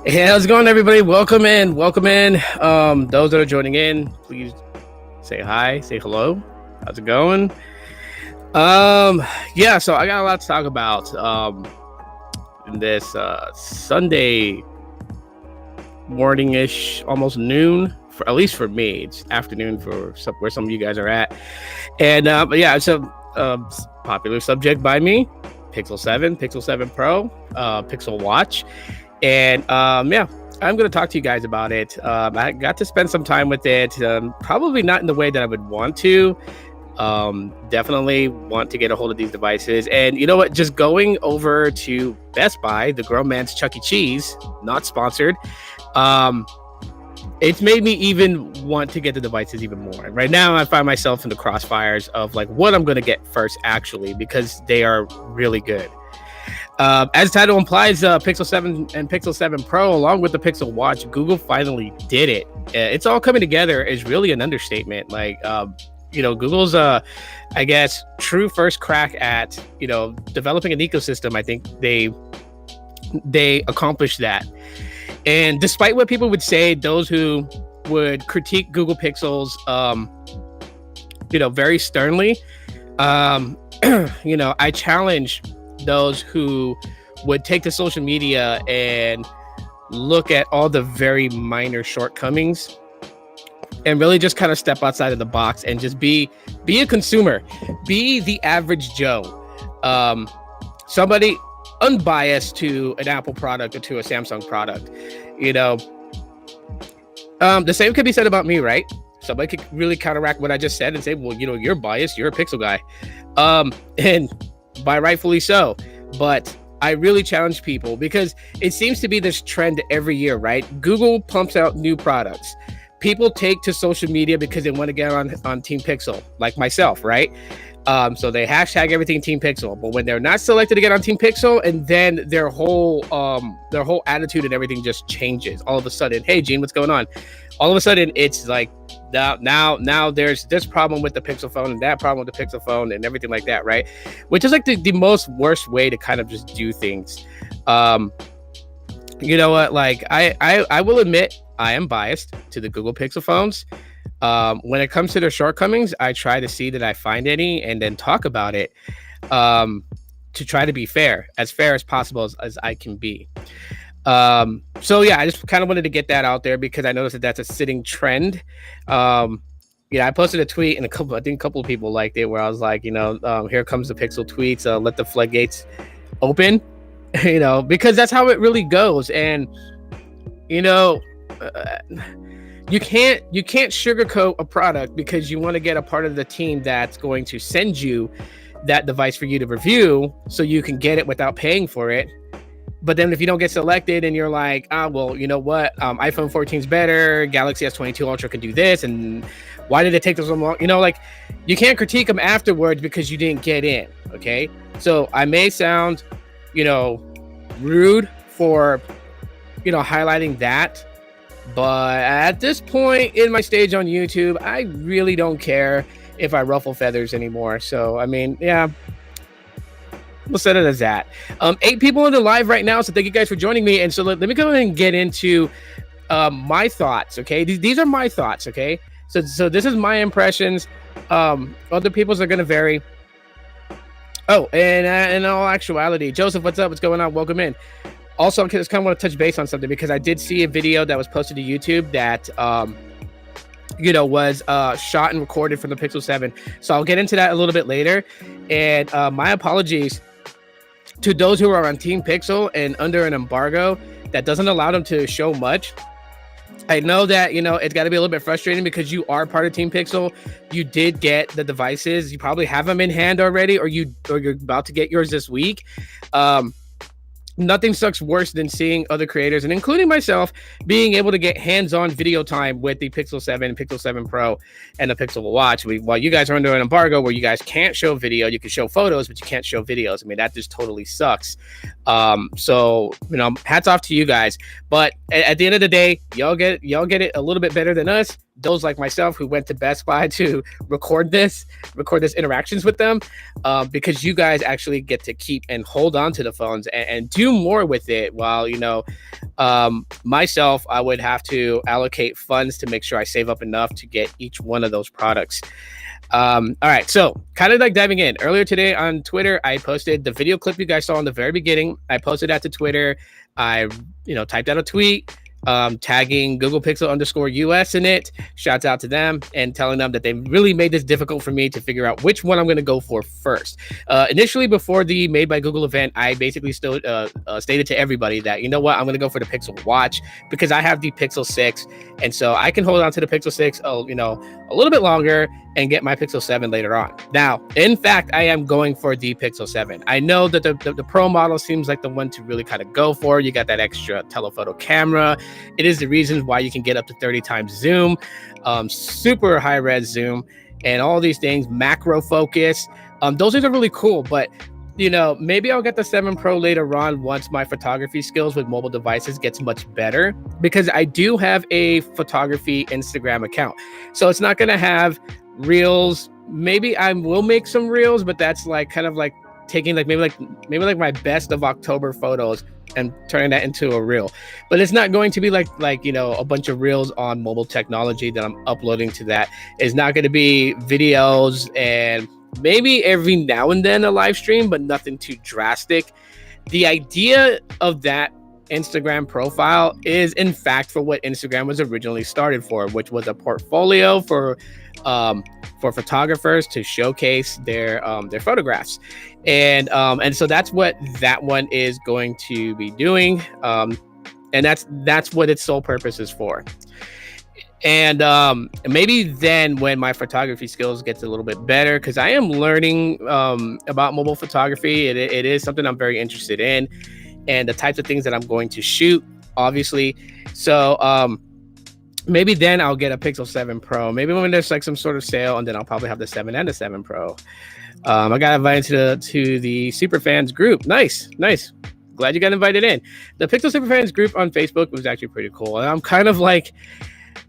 Hey, how's it going, everybody? Welcome in. Those that are joining in, please say hi, say hello. How's it going? Yeah, so I got a lot to talk about in this Sunday morning-ish, almost noon, at least for me. It's afternoon for where some of you guys are at. And but yeah, it's a popular subject by me: Pixel 7, Pixel 7 Pro, Pixel Watch. And yeah, I'm going to talk to you guys about it. I got to spend some time with it, probably not in the way that I would want to. Definitely want to get a hold of these devices. And you know what? Just going over to Best Buy, the grown man's Chuck E. Cheese, not sponsored, it's made me even want to get the devices even more. Right now, I find myself in the crossfires of like what I'm going to get first, actually, because they are really good. As the title implies, Pixel 7 and Pixel 7 Pro, along with the Pixel Watch, Google finally did it. It's all coming together is really an understatement. Like, Google's, I guess, true first crack at, developing an ecosystem. I think they accomplished that. And despite what people would say, those who would critique Google Pixels, very sternly, I challenge those who would take to social media and look at all the very minor shortcomings and really just kind of step outside of the box and just be a consumer, be the average Joe, somebody unbiased to an Apple product or to a Samsung product. The same could be said about me, right? Somebody could really counteract what I just said and say, well, you're biased, you're a Pixel guy, and by rightfully so. But I really challenge people because it seems to be this trend every year, right? Google pumps out new products. People take to social media because they want to get on Team Pixel, like myself, right? So they hashtag everything Team Pixel. But when they're not selected to get on Team Pixel, and then their whole attitude and everything just changes. All of a sudden, hey Gene, what's going on? All of a sudden, it's like now there's this problem with the Pixel phone and that problem with the Pixel phone and everything like that, right? Which is like the most worst way to kind of just do things. You know what? Like I will admit I am biased to the Google Pixel phones. When it comes to their shortcomings, I try to see that I find any and then talk about it to try to be fair as possible as I can be. So yeah, I just kind of wanted to get that out there because I noticed that that's a sitting trend. I posted a tweet and a couple of people liked it where I was like, here comes the Pixel tweets, let the floodgates open, because that's how it really goes. And, you can't sugarcoat a product because you want to get a part of the team that's going to send you that device for you to review so you can get it without paying for it. But then if you don't get selected and you're like, well, you know what? iPhone 14 is better. Galaxy S22 Ultra can do this. And why did it take so long? You can't critique them afterwards because you didn't get in. Okay. So I may sound, rude for, highlighting that. But at this point in my stage on YouTube, I really don't care if I ruffle feathers anymore. So, I mean, yeah. We'll set it as that. 8 people in the live right now, so thank you guys for joining me. And so let me go ahead and get into my thoughts, okay? These are my thoughts, okay? So this is my impressions. Other people's are going to vary. Oh, and in all actuality, Joseph, what's up? What's going on? Welcome in. Also, I just kind of want to touch base on something because I did see a video that was posted to YouTube that was shot and recorded from the Pixel 7. So I'll get into that a little bit later. And my apologies to those who are on Team Pixel and under an embargo that doesn't allow them to show much. I know that, it's got to be a little bit frustrating because you are part of Team Pixel. You did get the devices. You probably have them in hand already, or you're about to get yours this week. Nothing sucks worse than seeing other creators, and including myself, being able to get hands-on video time with the Pixel 7, Pixel 7 Pro, and the Pixel Watch. While you guys are under an embargo where you guys can't show video, you can show photos, but you can't show videos. I mean, that just totally sucks. So, hats off to you guys. But at the end of the day, y'all get it a little bit better than us. those like myself who went to Best Buy to record this interactions with them, because you guys actually get to keep and hold on to the phones and do more with it. While myself, I would have to allocate funds to make sure I save up enough to get each one of those products. All right, so kind of like diving in. Earlier today on Twitter, I posted the video clip you guys saw in the very beginning. I posted that to Twitter. I typed out a tweet tagging Google Pixel _US in it. Shouts out to them and telling them that they really made this difficult for me to figure out which one I'm going to go for first. Initially, before the Made by Google event, I basically still stated to everybody that, you know what, I'm going to go for the Pixel Watch because I have the Pixel 6. And so I can hold on to the Pixel 6, a little bit longer and get my Pixel 7 later on. Now, in fact, I am going for the Pixel 7. I know that the Pro model seems like the one to really kind of go for. You got that extra telephoto camera. It is the reason why you can get up to 30 times zoom, super high res zoom, and all these things, macro focus. Those things are really cool, but maybe I'll get the 7 Pro later on once my photography skills with mobile devices gets much better, because I do have a photography Instagram account. So it's not going to have reels. Maybe I will make some reels, but that's like kind of like taking maybe my best of October photos and turning that into a reel. But it's not going to be like a bunch of reels on mobile technology that I'm uploading to that. It's not going to be videos and maybe every now and then a live stream, but nothing too drastic. The idea of that Instagram profile is in fact for what Instagram was originally started for, which was a portfolio for photographers to showcase their photographs, and so that's what that one is going to be doing, and that's what its sole purpose is for. And maybe then when my photography skills gets a little bit better, because I am learning about mobile photography, it is something I'm very interested in, and the types of things that I'm going to shoot, obviously. So maybe then I'll get a Pixel 7 Pro. Maybe when there's like some sort of sale, and then I'll probably have the 7 and the 7 Pro. I got invited to the Superfans group. Nice. Glad you got invited in. The Pixel Superfans group on Facebook was actually pretty cool. And I'm kind of like,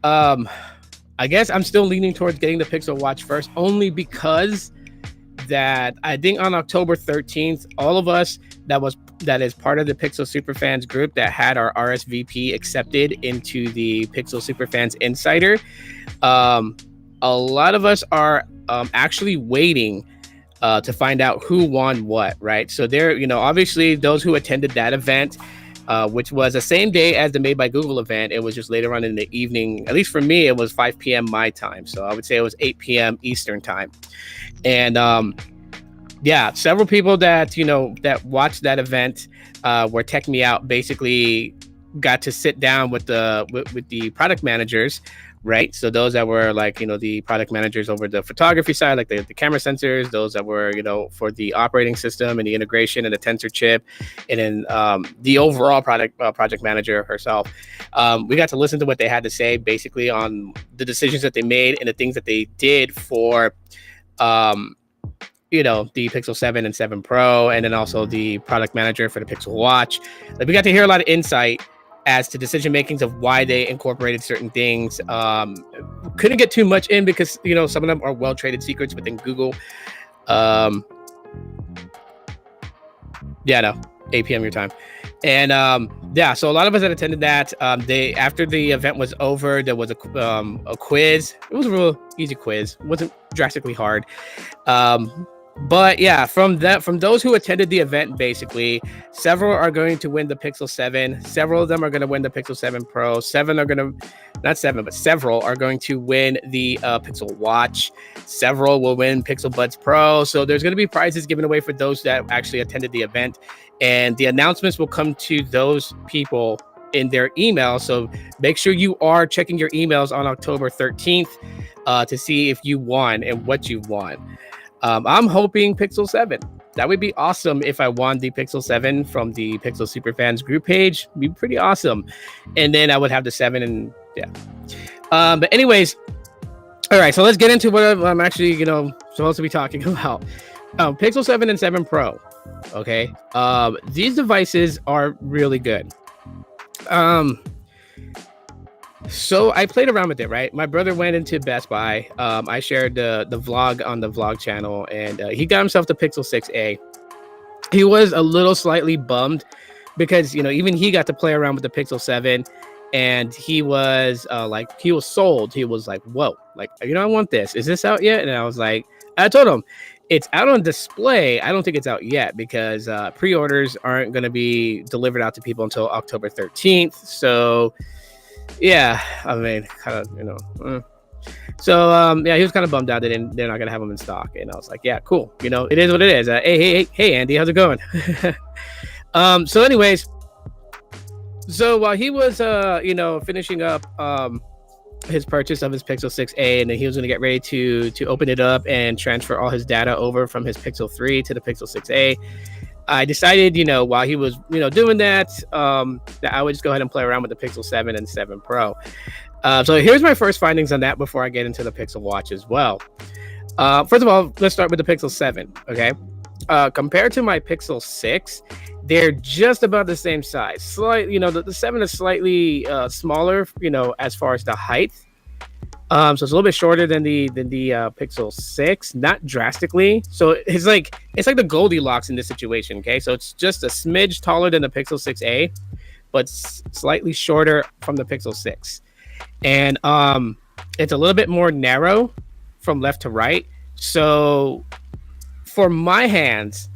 I guess I'm still leaning towards getting the Pixel Watch first, only because that I think on October 13th, all of us that is part of the Pixel Superfans group that had our RSVP accepted into the Pixel Superfans Insider, a lot of us are actually waiting to find out who won what, right? So there, obviously those who attended that event, which was the same day as the Made by Google event, it was just later on in the evening. At least for me, it was 5 p.m. my time. So I would say it was 8 p.m. Eastern time. And several people that watched that event were checking me out, basically got to sit down with the product managers, right? So those that were the product managers over the photography side, like the camera sensors, those that were, for the operating system and the integration and the tensor chip, and then the overall project manager herself. We got to listen to what they had to say basically on the decisions that they made and the things that they did for the Pixel 7 and 7 Pro, and then also the product manager for the Pixel Watch. We got to hear a lot of insight as to decision makings of why they incorporated certain things. Couldn't get too much in because some of them are well traded secrets within Google. 8 p.m. your time. And so a lot of us that attended that, after the event was over, there was a quiz. It was a real easy quiz. It wasn't drastically hard. But yeah, from those who attended the event, basically, several are going to win the Pixel 7. Several of them are going to win the Pixel 7 Pro. Several are going to win the Pixel Watch. Several will win Pixel Buds Pro. So there's going to be prizes given away for those that actually attended the event. And the announcements will come to those people in their email. So make sure you are checking your emails on October 13th to see if you won and what you won. I'm hoping Pixel 7. That would be awesome if I won the Pixel 7 from the Pixel Superfans group page. It'd be pretty awesome. And then I would have the 7 and yeah. But anyways, all right, so let's get into what I'm actually, supposed to be talking about. Pixel 7 and 7 Pro. Okay. These devices are really good. So I played around with it, right? My brother went into Best Buy. I shared the vlog on the vlog channel, and he got himself the Pixel 6a. He was a little slightly bummed because, you know, even he got to play around with the Pixel 7, and he was like, he was sold. He was like, whoa, like, you know, I want this. Is this out yet? And I was like, I told him it's out on display. I don't think it's out yet because pre-orders aren't going to be delivered out to people until October 13th. So yeah, I mean, kind of, you know. So yeah, he was kind of bummed out that they're not gonna have them in stock, and I was like, yeah, cool. You know, it is what it is. Hey, Andy, how's it going? So anyways, so while he was you know, finishing up his purchase of his Pixel 6a, and then he was gonna get ready to open it up and transfer all his data over from his Pixel 3 to the Pixel 6a. I decided, you know, while he was, you know, doing that, that I would just go ahead and play around with the Pixel 7 and 7 Pro. So here's my first findings on that before I get into the Pixel Watch as well. First of all, let's start with the Pixel 7, okay? Compared to my Pixel 6, they're just about the same size. Slightly, you know, the 7 is slightly smaller, you know, as far as the height. So it's a little bit shorter than the Pixel 6, not drastically. So it's like the Goldilocks in this situation. Okay, so it's just a smidge taller than the Pixel 6a, but slightly shorter from the Pixel 6, and it's a little bit more narrow from left to right. So for my hands,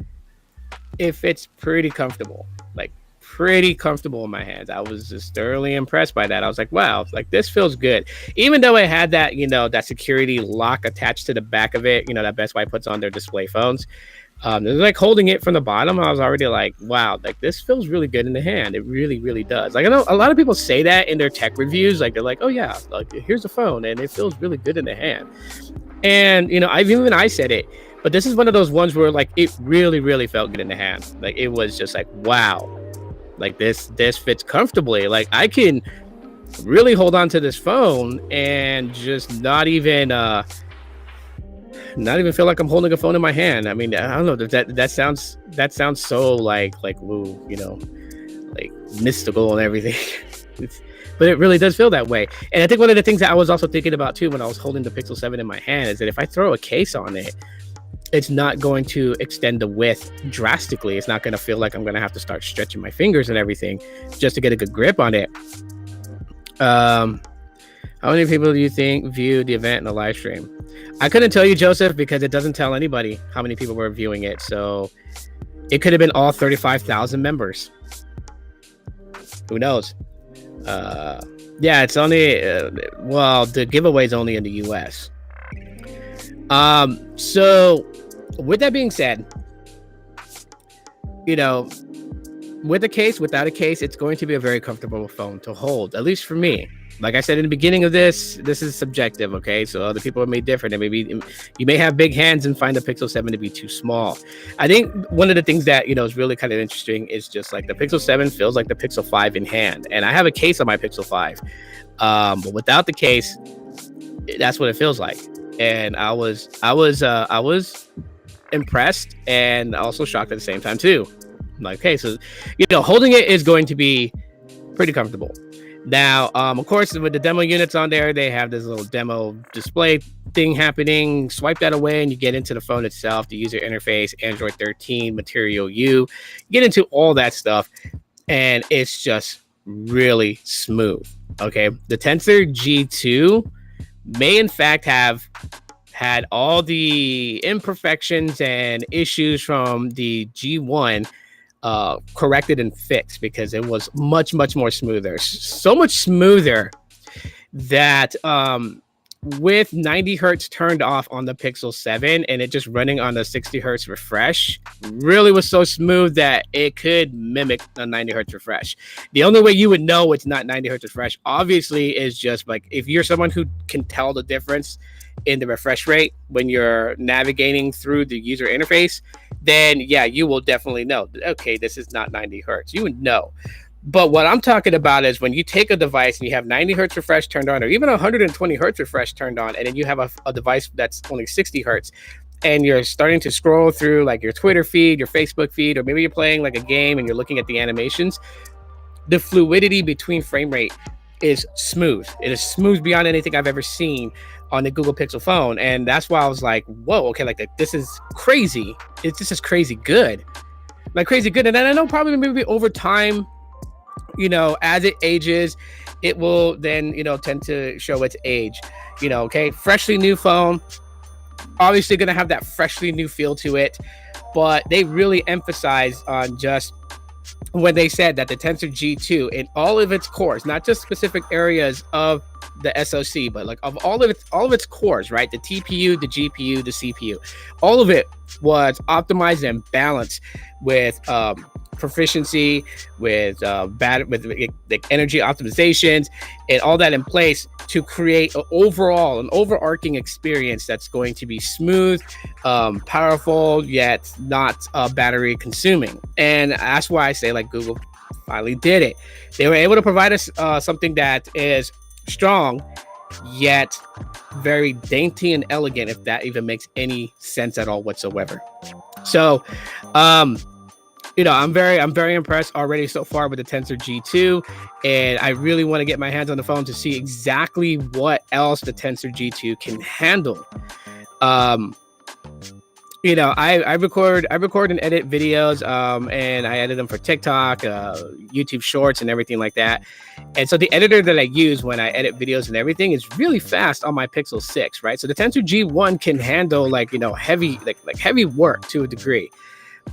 it fits pretty comfortable. Like, pretty comfortable in my hands. I was just thoroughly impressed by that. I was like, wow, like, this feels good. Even though it had that, you know, that security lock attached to the back of it, you know, that Best Buy puts on their display phones. It was like holding it from the bottom. I was already like, wow, like, this feels really good in the hand. It really, really does. Like, I know a lot of people say that in their tech reviews. Like, they're like, oh yeah, like, here's a phone and it feels really good in the hand. And, you know, I said it, but this is one of those ones where, like, it really, really felt good in the hand. Like, it was just like, wow, like, this fits comfortably. Like, I can really hold on to this phone and just not even feel like I'm holding a phone in my hand. I mean, I don't know, that sounds so like woo, you know, like mystical and everything. But it really does feel that way. And I think one of the things that I was also thinking about too when I was holding the Pixel 7 in my hand is that if I throw a case on it, it's not going to extend the width drastically. It's not going to feel like I'm going to have to start stretching my fingers and everything just to get a good grip on it. How many people do you think viewed the event in the live stream? I couldn't tell you, Joseph, because it doesn't tell anybody how many people were viewing it. So it could have been all 35,000 members. Who knows? Yeah, it's only well, the giveaway is only in the US. So with that being said, you know, with a case, without a case, it's going to be a very comfortable phone to hold, at least for me. Like I said in the beginning of this is subjective, okay? So other people may differ. And maybe you may have big hands and find the Pixel 7 to be too small. I think one of the things that, you know, is really kind of interesting is just like the Pixel 7 feels like the Pixel 5 in hand. And I have a case on my Pixel 5. But without the case, that's what it feels like. And I was impressed and also shocked at the same time too. Like, okay, so, you know, holding it is going to be pretty comfortable. Now, of course, with the demo units on there, they have this little demo display thing happening. Swipe that away and you get into the phone itself, the user interface, Android 13, Material U. Get into all that stuff, and it's just really smooth. Okay, the Tensor G2 may in fact have had all the imperfections and issues from the G1 corrected and fixed, because it was much more smoother, so much smoother that with 90 hertz turned off on the Pixel 7 and it just running on the 60 hertz refresh really was so smooth that it could mimic a 90 hertz refresh. The only way you would know it's not 90 hertz refresh, obviously, is just like if you're someone who can tell the difference in the refresh rate when you're navigating through the user interface, then yeah, you will definitely know, okay, this is not 90 hertz. You would know. But what I'm talking about is when you take a device and you have 90 hertz refresh turned on, or even 120 hertz refresh turned on, and then you have a device that's only 60 hertz, and you're starting to scroll through like your Twitter feed, your Facebook feed, or maybe you're playing like a game and you're looking at the animations, the fluidity between frame rate is smooth. It is smooth beyond anything I've ever seen on the Google Pixel phone. And that's why I was like, whoa, okay, like this is crazy. This is crazy good. Like crazy good. And then I know probably maybe over time, as it ages, it will then, tend to show its age, okay. Freshly new phone, obviously going to have that freshly new feel to it, but they really emphasize on just when they said that the Tensor G2 in all of its cores, not just specific areas of the SoC, but like of all of its cores, right? The TPU, the GPU, the CPU, all of it was optimized and balanced with proficiency, with energy optimizations, and all that in place to create an overarching experience that's going to be smooth, powerful, yet not battery consuming. And that's why I say, like, Google finally did it. They were able to provide us something that is strong yet very dainty and elegant, if that even makes any sense at all whatsoever. So I'm very impressed already so far with the Tensor G2, and I really want to get my hands on the phone to see exactly what else the Tensor G2 can handle. I record and edit videos, and I edit them for TikTok, YouTube Shorts, and everything like that. And so the editor that I use when I edit videos and everything is really fast on my Pixel 6, right? So the Tensor G1 can handle heavy heavy work to a degree.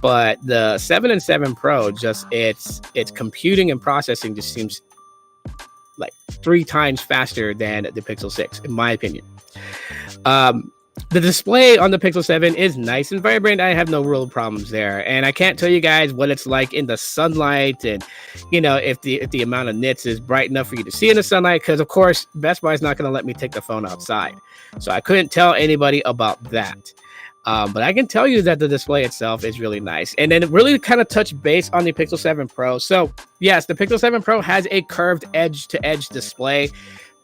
But the 7 and 7 Pro, just its computing and processing just seems like 3 times faster than the Pixel 6, in my opinion. The display on the Pixel 7 is nice and vibrant. I have no real problems there. And I can't tell you guys what it's like in the sunlight, and if the amount of nits is bright enough for you to see in the sunlight, because of course Best Buy is not going to let me take the phone outside. So I couldn't tell anybody about that. But I can tell you that the display itself is really nice. And then it really kind of touched base on the Pixel 7 Pro. So yes, the Pixel 7 Pro has a curved edge-to-edge display,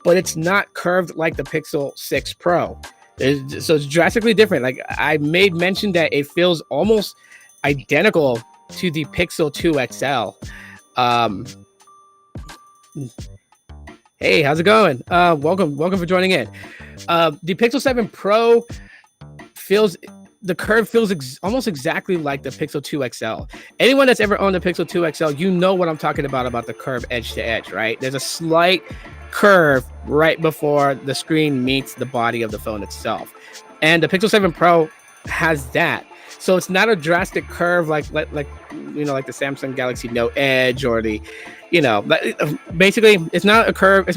but it's not curved like the Pixel 6 Pro. So it's drastically different. Like I made mention that it feels almost identical to the Pixel 2 XL. Hey, how's it going? Welcome for joining in. The Pixel 7 Pro the curve feels almost exactly like the Pixel 2 XL. Anyone that's ever owned the Pixel 2 XL, you know what I'm talking about the curve edge to edge, right? There's a slight curve right before the screen meets the body of the phone itself. And the Pixel 7 Pro has that. So it's not a drastic curve like the Samsung Galaxy Note Edge or the basically it's not curved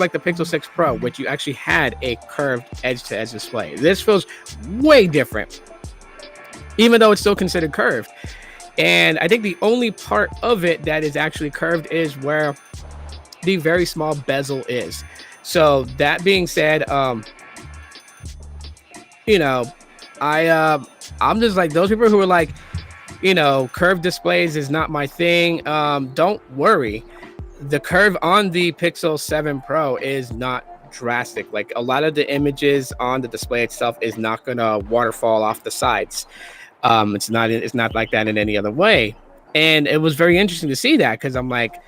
like the Pixel 6 Pro, which you actually had a curved edge-to-edge display. This feels way different, even though it's still considered curved. And I think the only part of it that is actually curved is where the very small bezel is. So that being said, I'm just like those people who are like, curved displays is not my thing. Don't worry. The curve on the Pixel 7 Pro is not drastic. Like a lot of the images on the display itself is not gonna waterfall off the sides. It's not like that in any other way. And it was very interesting to see that, because I'm like,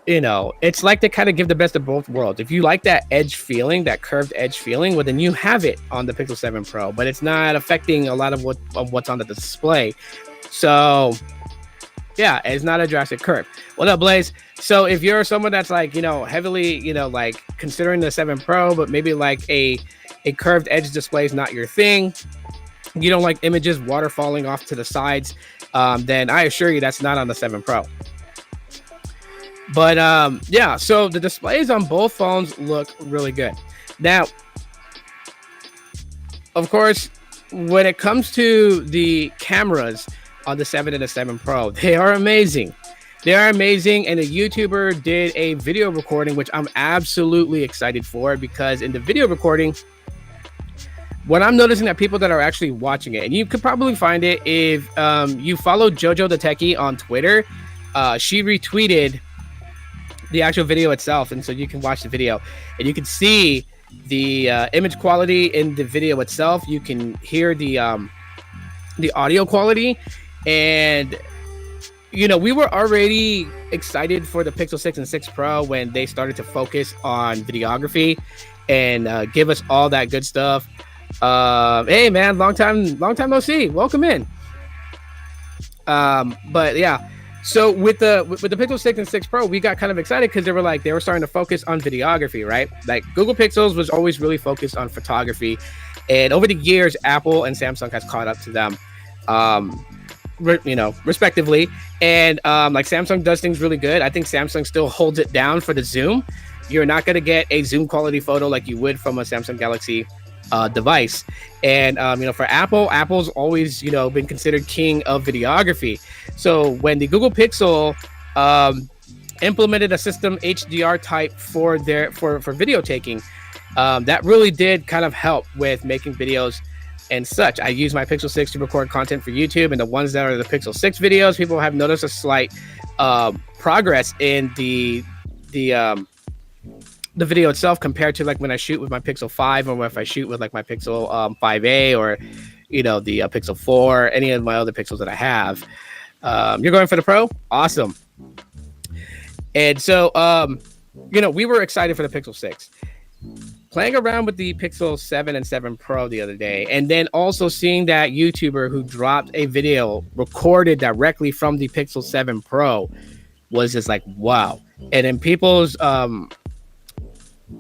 it's like they kind of give the best of both worlds. If you like that edge feeling, that curved edge feeling, well, then you have it on the Pixel 7 Pro, but it's not affecting a lot of what's on the display. So yeah, it's not a drastic curve. What up, Blaze? So if you're someone that's like, heavily, like considering the 7 Pro, but maybe like a curved edge display is not your thing, you don't like images waterfalling off to the sides, then I assure you that's not on the 7 Pro. But yeah, so the displays on both phones look really good. Now, of course, when it comes to the cameras on the 7 and the 7 Pro, they are amazing. They are amazing, and a YouTuber did a video recording, which I'm absolutely excited for, because in the video recording, what I'm noticing that people that are actually watching it, and you could probably find it if you follow Jojo the Techie on Twitter, she retweeted the actual video itself, and so you can watch the video and you can see the image quality in the video itself. You can hear the audio quality, and we were already excited for the Pixel 6 and 6 Pro when they started to focus on videography and give us all that good stuff. Hey man, long time no see. Welcome in. But yeah, so with the Pixel 6 and 6 Pro, we got kind of excited because they were starting to focus on videography, right? Like Google Pixels was always really focused on photography, and over the years, Apple and Samsung has caught up to them. Respectively. And like Samsung does things really good. I think Samsung still holds it down for the zoom. You're not going to get a zoom quality photo like you would from a Samsung Galaxy device. And for Apple's always been considered king of videography. So when the Google Pixel implemented a system HDR type for video taking, that really did kind of help with making videos and such. I use my Pixel 6 to record content for YouTube, and the ones that are the Pixel 6 videos, people have noticed a slight progress in the video itself compared to like when I shoot with my Pixel 5 or if I shoot with like my Pixel 5a or the Pixel 4, any of my other Pixels that I have. You're going for the Pro? Awesome. And so we were excited for the Pixel 6. Playing around with the Pixel 7 and 7 Pro the other day, and then also seeing that YouTuber who dropped a video recorded directly from the Pixel 7 Pro was just like, wow. And then people's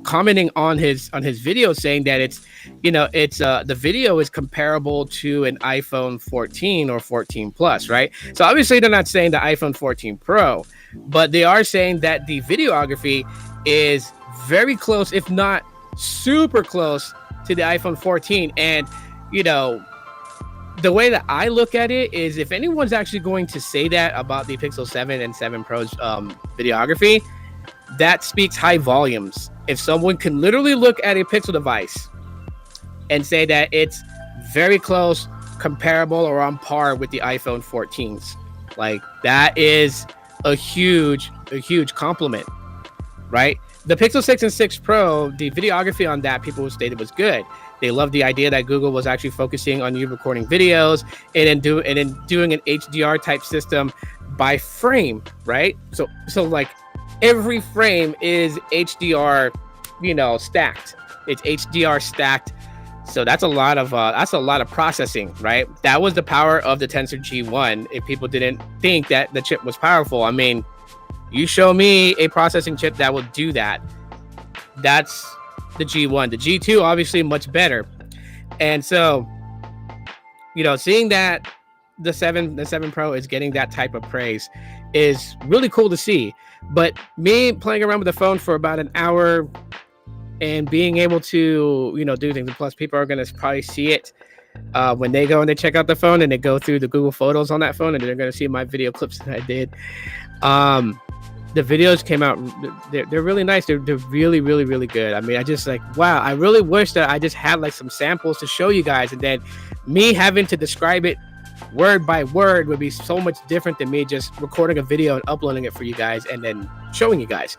commenting on his video saying that it's the video is comparable to an iPhone 14 or 14 Plus, right? So obviously they're not saying the iPhone 14 Pro, but they are saying that the videography is very close, if not super close, to the iPhone 14. And the way that I look at it is, if anyone's actually going to say that about the Pixel 7 and 7 Pro's videography, that speaks high volumes. If someone can literally look at a Pixel device and say that it's very close, comparable, or on par with the iPhone 14s, like that is a huge compliment, right? The Pixel 6 and 6 Pro, the videography on that, people stated was good. They loved the idea that Google was actually focusing on you recording videos and then doing an HDR type system by frame, right? So like every frame is HDR, stacked. It's HDR stacked. So that's a lot of processing, right? That was the power of the Tensor G1. If people didn't think that the chip was powerful, I mean, you show me a processing chip that will do that. That's the G1. The G2 obviously much better. And so, seeing that the 7 Pro is getting that type of praise is really cool to see. But me playing around with the phone for about an hour and being able to, do things, and plus people are going to probably see it when they go and they check out the phone and they go through the Google Photos on that phone, and they're going to see my video clips that I did. The videos came out, they're really nice. They're really, really, really good. I mean, I just like, wow, I really wish that I just had like some samples to show you guys, and then me having to describe it word by word would be so much different than me just recording a video and uploading it for you guys and then showing you guys.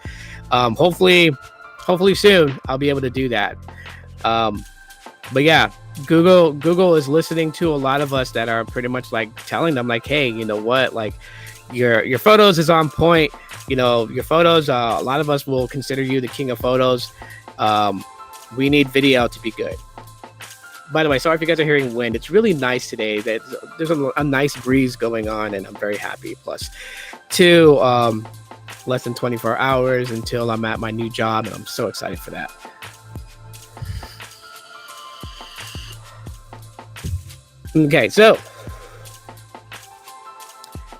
Hopefully soon I'll be able to do that. But yeah, Google is listening to a lot of us that are pretty much like telling them like, hey, you know what, like your photos is on point. Your photos, a lot of us will consider you the king of photos. We need video to be good. By the way, sorry if you guys are hearing wind. It's really nice today. There's a nice breeze going on, and I'm very happy. Plus, less than 24 hours until I'm at my new job, and I'm so excited for that. Okay, so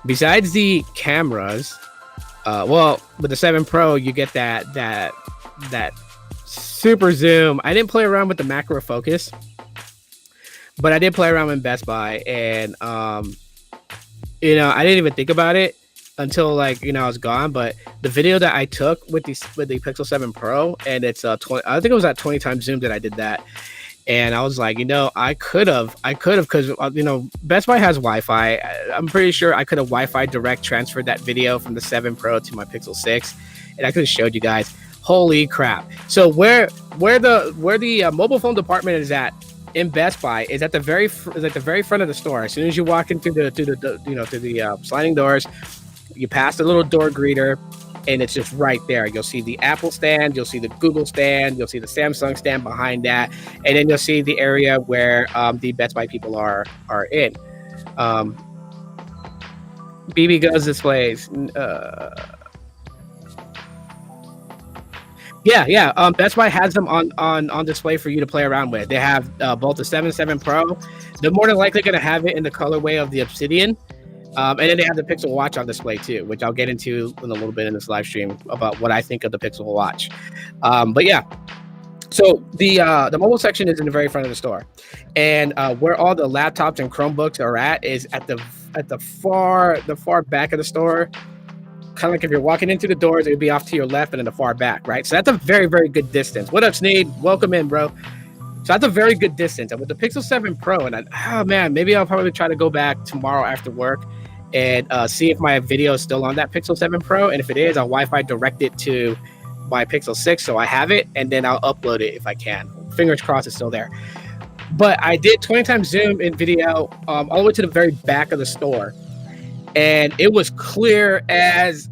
besides the cameras, with the 7 Pro, you get that super zoom. I didn't play around with the macro focus, but I did play around in Best Buy, and I didn't even think about it until I was gone. But the video that I took with the Pixel 7 Pro, and it's I think it was at 20 times zoom that I did that. And I was like, I could have, because, Best Buy has Wi-Fi. I'm pretty sure I could have Wi-Fi direct transferred that video from the 7 Pro to my Pixel 6, and I could have showed you guys. Holy crap! So where the mobile phone department is at in Best Buy is at the very front of the store. As soon as you walk into the sliding doors, you pass the little door greeter, and it's just right there. You'll see the Apple stand, you'll see the Google stand, you'll see the Samsung stand behind that, and then you'll see the area where the Best Buy people are in. BB Goes displays. Yeah. Best Buy has them on display for you to play around with. They have both the 7 Pro. They're more than likely going to have it in the colorway of the Obsidian. And then they have the Pixel Watch on display too, which I'll get into in a little bit in this live stream about what I think of the Pixel Watch. But yeah, so the mobile section is in the very front of the store, and where all the laptops and Chromebooks are at is at the far back of the store. Kind of like if you're walking into the doors, it would be off to your left and in the far back, right? So that's a very, very good distance. What up, Sneed? Welcome in, bro. So that's a very good distance. And with the Pixel 7 Pro, and maybe I'll probably try to go back tomorrow after work and see if my video is still on that Pixel 7 Pro. And if it is, I'll Wi-Fi direct it to my Pixel 6 so I have it, and then I'll upload it if I can. Fingers crossed it's still there. But I did 20 times zoom in video all the way to the very back of the store. And it was clear as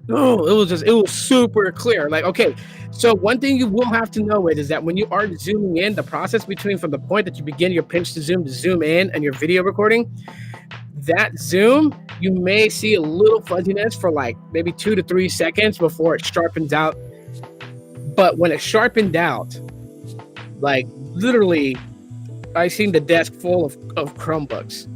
it was super clear. Like, okay, so one thing you will have to know is that when you are zooming in, the process between from the point that you begin your pinch to zoom in and your video recording, that zoom, you may see a little fuzziness for like maybe 2 to 3 seconds before it sharpens out. But when it sharpened out, like literally, I seen the desk full of Chromebooks.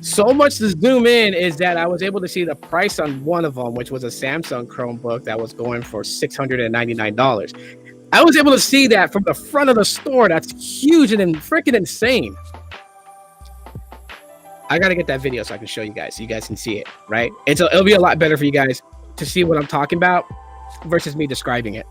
So much to zoom in is that I was able to see the price on one of them, which was a Samsung Chromebook that was going for $699. I was able to see that from the front of the store. That's huge and freaking insane. I got to get that video so I can show you guys, so you guys can see it, right? And so it'll be a lot better for you guys to see what I'm talking about versus me describing it.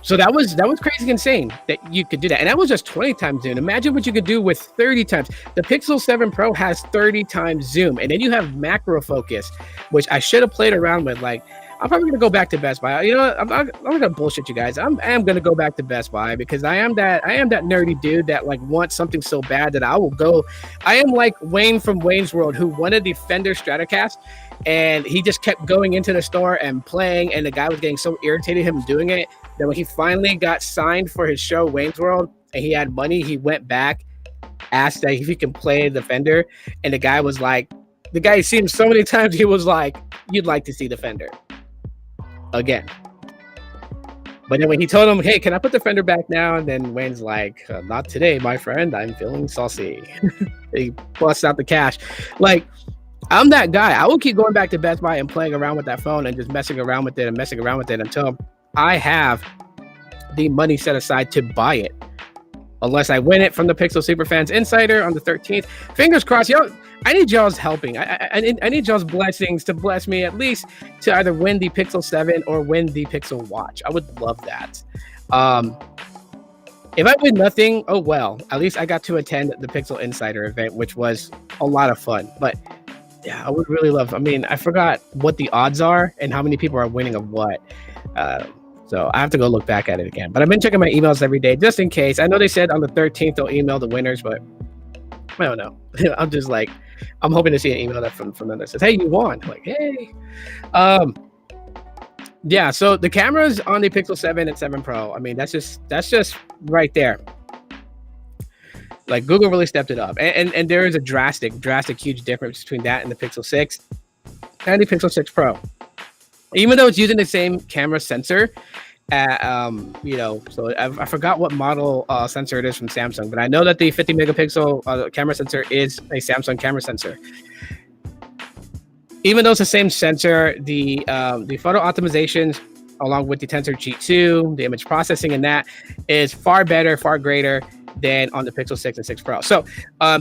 So that was crazy insane that you could do that. And that was just 20 times zoom. Imagine what you could do with 30 times. The Pixel 7 Pro has 30 times zoom. And then you have macro focus, which I should have played around with. Like, I'm probably going to go back to Best Buy. You know what? I'm not going to bullshit you guys. I am going to go back to Best Buy because I am that nerdy dude that like wants something so bad that I will go. I am like Wayne from Wayne's World, who wanted the Fender Stratocaster, and he just kept going into the store and playing, and the guy was getting so irritated him doing it that when he finally got signed for his show Wayne's World and he had money, he went back, asked that if he can play the Fender, and the guy was like, the guy he's seen him so many times, he was like, you'd like to see the Fender again. But then when he told him, hey, can I put the Fender back now? And then Wayne's like, not today, my friend. I'm feeling saucy. He busts out the cash. Like, I'm that guy. I will keep going back to Best Buy and playing around with that phone and just messing around with it until I have the money set aside to buy it. Unless I win it from the Pixel Superfans Insider on the 13th. Fingers crossed, y'all. I need y'all's helping. I need y'all's blessings to bless me at least to either win the Pixel 7 or win the Pixel Watch. I would love that. If I win nothing, oh well. At least I got to attend the Pixel Insider event, which was a lot of fun. But yeah, I would really love. I mean, I forgot what the odds are and how many people are winning of what. So I have to go look back at it again. But I've been checking my emails every day just in case. I know they said on the 13th they'll email the winners, but I don't know. I'm just like, I'm hoping to see an email that from them that says, hey, you won. I'm like, hey. Yeah, so the cameras on the Pixel 7 and 7 Pro, I mean, that's just right there. Like, Google really stepped it up. And there is a drastic, huge difference between that and the Pixel 6 and the Pixel 6 Pro. Even though it's using the same camera sensor, so I forgot what model sensor it is from Samsung, but I know that the 50 megapixel camera sensor is a Samsung camera sensor. Even though it's the same sensor, the photo optimizations along with the Tensor G2, the image processing in that is far better, far greater than on the Pixel 6 and 6 Pro. So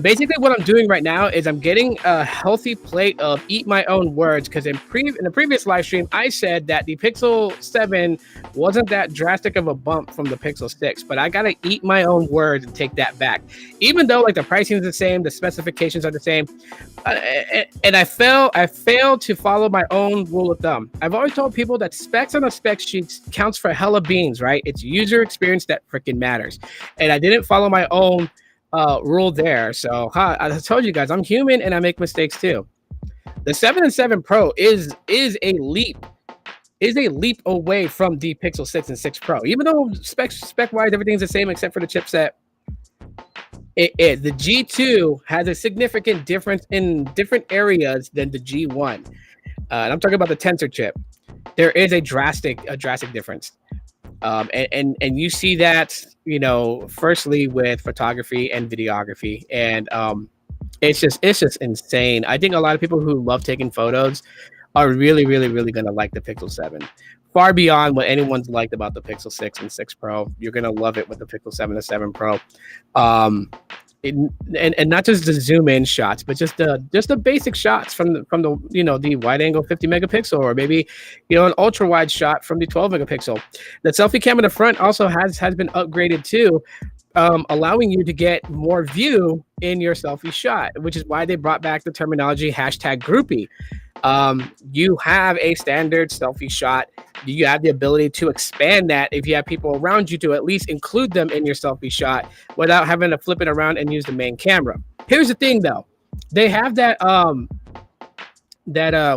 basically what I'm doing right now is I'm getting a healthy plate of eat my own words, because in the previous live stream, I said that the Pixel 7 wasn't that drastic of a bump from the Pixel 6, but I got to eat my own words and take that back. Even though like the pricing is the same, the specifications are the same, and I failed to follow my own rule of thumb. I've always told people that specs on a spec sheet counts for hella beans, right? It's user experience that freaking matters. And I didn't follow my own rule there. So I told you guys, I'm human and I make mistakes too. The 7 and 7 Pro is a leap away from the Pixel 6 and 6 Pro. Even though spec wise everything's the same except for the chipset, the G2 has a significant difference in different areas than the G1. And I'm talking about the tensor chip. There is a drastic difference. And you see that, you know, firstly with photography and videography, and it's just insane. I think a lot of people who love taking photos are really going to like the Pixel 7. Far beyond what anyone's liked about the Pixel 6 and 6 Pro. You're going to love it with the Pixel 7 and 7 Pro. And not just the zoom in shots, but just the basic shots from the you know, the wide angle 50 megapixel, or maybe, you know, an ultra wide shot from the 12 megapixel. The selfie cam in the front also has been upgraded too, allowing you to get more view in your selfie shot, which is why they brought back the terminology #groupie. You have a standard selfie shot. You have the ability to expand that if you have people around you, to at least include them in your selfie shot without having to flip it around and use the main camera. Here's the thing though. They have that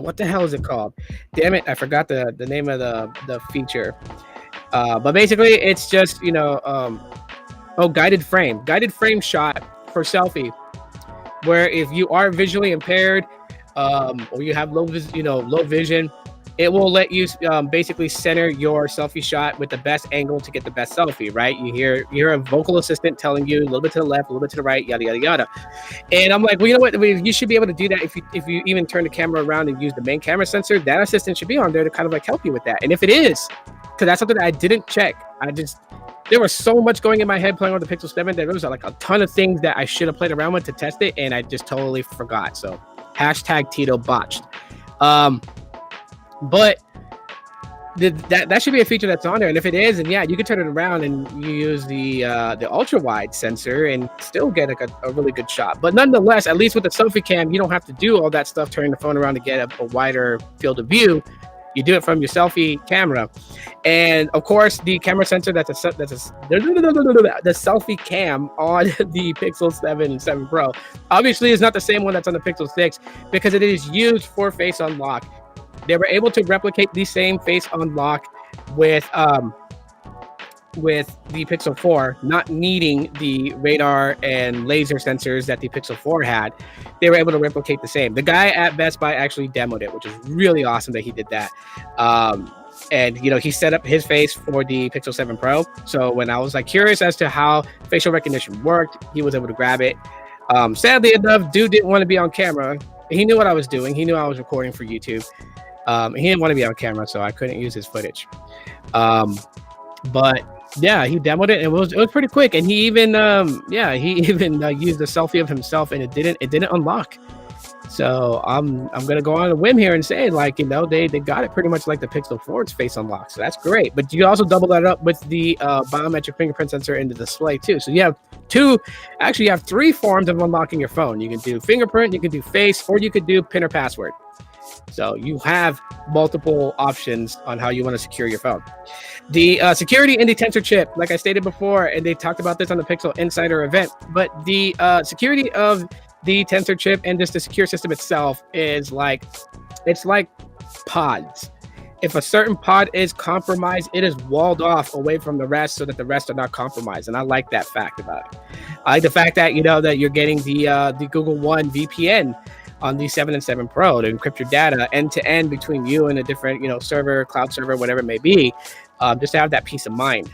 what the hell is it called? Damn it, I forgot the name of the feature. But basically it's just, you know, guided frame shot for selfie, where if you are visually impaired, or you have low vision, it will let you basically center your selfie shot with the best angle to get the best selfie, right? You hear a vocal assistant telling you a little bit to the left, a little bit to the right, yada yada yada. And I'm like, well, you know what? You should be able to do that if you even turn the camera around and use the main camera sensor. That assistant should be on there to kind of like help you with that. And if it is, because that's something that I didn't check, there was so much going in my head playing with the Pixel 7 that there was like a ton of things that I should have played around with to test it, and I just totally forgot. So #Tito botched. But that should be a feature that's on there, and if it is, and yeah, you can turn it around and you use the ultra wide sensor and still get a really good shot. But nonetheless, at least with the selfie cam, you don't have to do all that stuff, turning the phone around to get a wider field of view. You do it from your selfie camera, and of course, the camera sensor the selfie cam on the Pixel 7 and 7 Pro obviously is not the same one that's on the Pixel 6, because it is used for face unlock. They were able to replicate the same face unlock with the Pixel 4, not needing the radar and laser sensors that the Pixel 4 had. They were able to replicate the same. The guy at Best Buy actually demoed it, which is really awesome that he did that. And you know, he set up his face for the Pixel 7 Pro. So when I was like curious as to how facial recognition worked, he was able to grab it. Sadly enough, dude didn't want to be on camera. He knew what I was doing. He knew I was recording for YouTube. He didn't want to be on camera, so I couldn't use his footage. But yeah, he demoed it, and it was pretty quick. And he even used a selfie of himself, and it didn't unlock. So I'm gonna go on a whim here and say, like, you know, they got it pretty much like the Pixel 4's face unlock. So that's great. But you also double that up with the biometric fingerprint sensor in the display too. So you have three forms of unlocking your phone. You can do fingerprint, you can do face, or you could do PIN or password. So you have multiple options on how you want to secure your phone. The security in the tensor chip, like I stated before, and they talked about this on the Pixel Insider event, but the security of the tensor chip and just the secure system itself is like pods. If a certain pod is compromised, it is walled off away from the rest so that the rest are not compromised. And I like that fact about it. I like the fact that, you know, that you're getting the Google One VPN on the 7 and 7 Pro to encrypt your data end to end between you and a different, you know, server, cloud server, whatever it may be, just to have that peace of mind.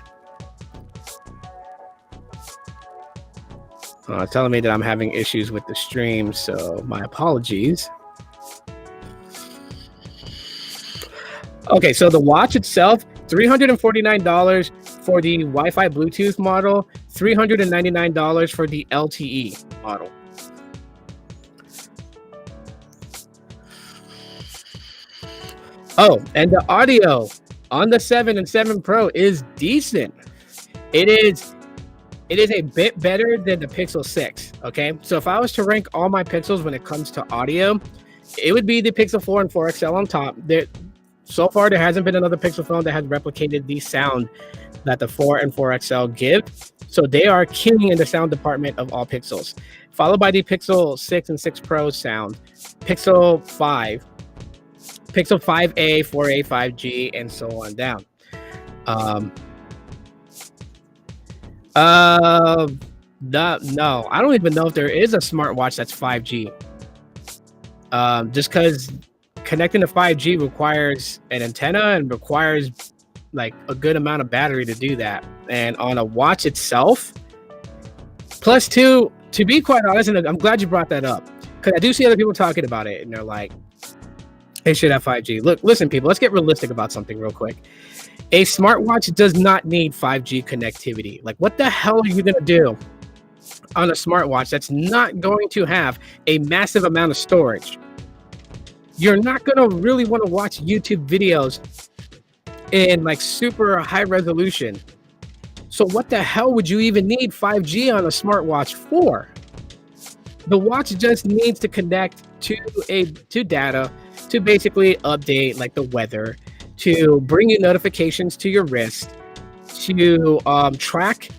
Telling me that I'm having issues with the stream, so my apologies. Okay, so the watch itself, $349 for the Wi-Fi Bluetooth model, $399 for the LTE model. Oh, and the audio on the 7 and 7 Pro is decent. It is a bit better than the Pixel 6, okay? So if I was to rank all my Pixels when it comes to audio, it would be the Pixel 4 and 4 XL on top. So far, there hasn't been another Pixel phone that has replicated the sound that the 4 and 4 XL give. So they are king in the sound department of all Pixels, followed by the Pixel 6 and 6 Pro sound, Pixel 5, Pixel 5a, 4a, 5G, and so on down. No, I don't even know if there is a smartwatch that's 5G. Just because connecting to 5G requires an antenna and requires like a good amount of battery to do that. And on a watch itself, plus two, to be quite honest, and I'm glad you brought that up, because I do see other people talking about it and they're like, it should have 5G. Look, listen, people, let's get realistic about something real quick. A smartwatch does not need 5G connectivity. Like, what the hell are you going to do on a smartwatch that's not going to have a massive amount of storage? You're not going to really want to watch YouTube videos in like super high resolution. So what the hell would you even need 5G on a smartwatch for? The watch just needs to connect to data to basically update like the weather, to bring you notifications to your wrist, to track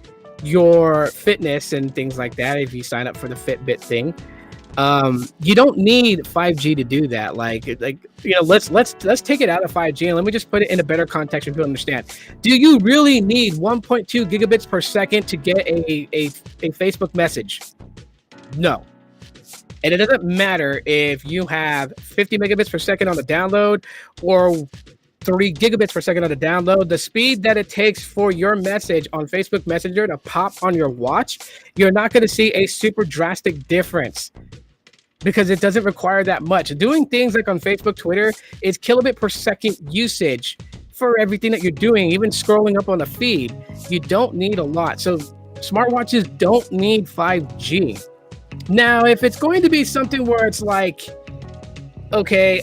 your fitness and things like that. If you sign up for the Fitbit thing, you don't need 5G to do that. Like you know, let's take it out of 5G and let me just put it in a better context for people to understand. Do you really need 1.2 gigabits per second to get a Facebook message? No. And it doesn't matter if you have 50 megabits per second on the download or 3 gigabits per second on the download. The speed that it takes for your message on Facebook Messenger to pop on your watch, you're not going to see a super drastic difference because it doesn't require that much. Doing things like on Facebook, Twitter is kilobit per second usage for everything that you're doing, even scrolling up on the feed. You don't need a lot. So smartwatches don't need 5G. Now, if it's going to be something where it's like, okay,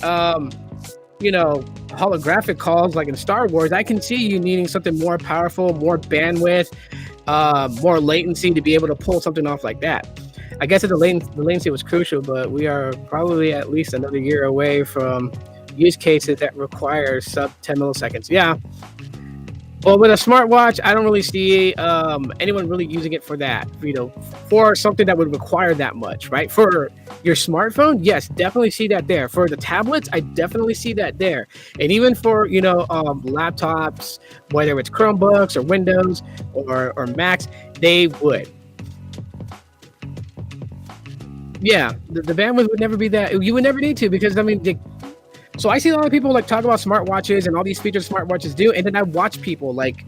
you know, holographic calls like in Star Wars, I can see you needing something more powerful, more bandwidth, more latency to be able to pull something off like that. I guess the latency was crucial, but we are probably at least another year away from use cases that require sub 10 milliseconds. Yeah. Well, with a smartwatch, I don't really see anyone really using it for that, you know, for something that would require that much, right? For your smartphone, yes, definitely see that there. For the tablets, I definitely see that there. And even for, you know, laptops, whether it's Chromebooks or Windows or Macs, they would. Yeah, the bandwidth would never be that. You would never need to, because, I mean, so I see a lot of people like talk about smartwatches and all these features smartwatches do, and then I watch people like,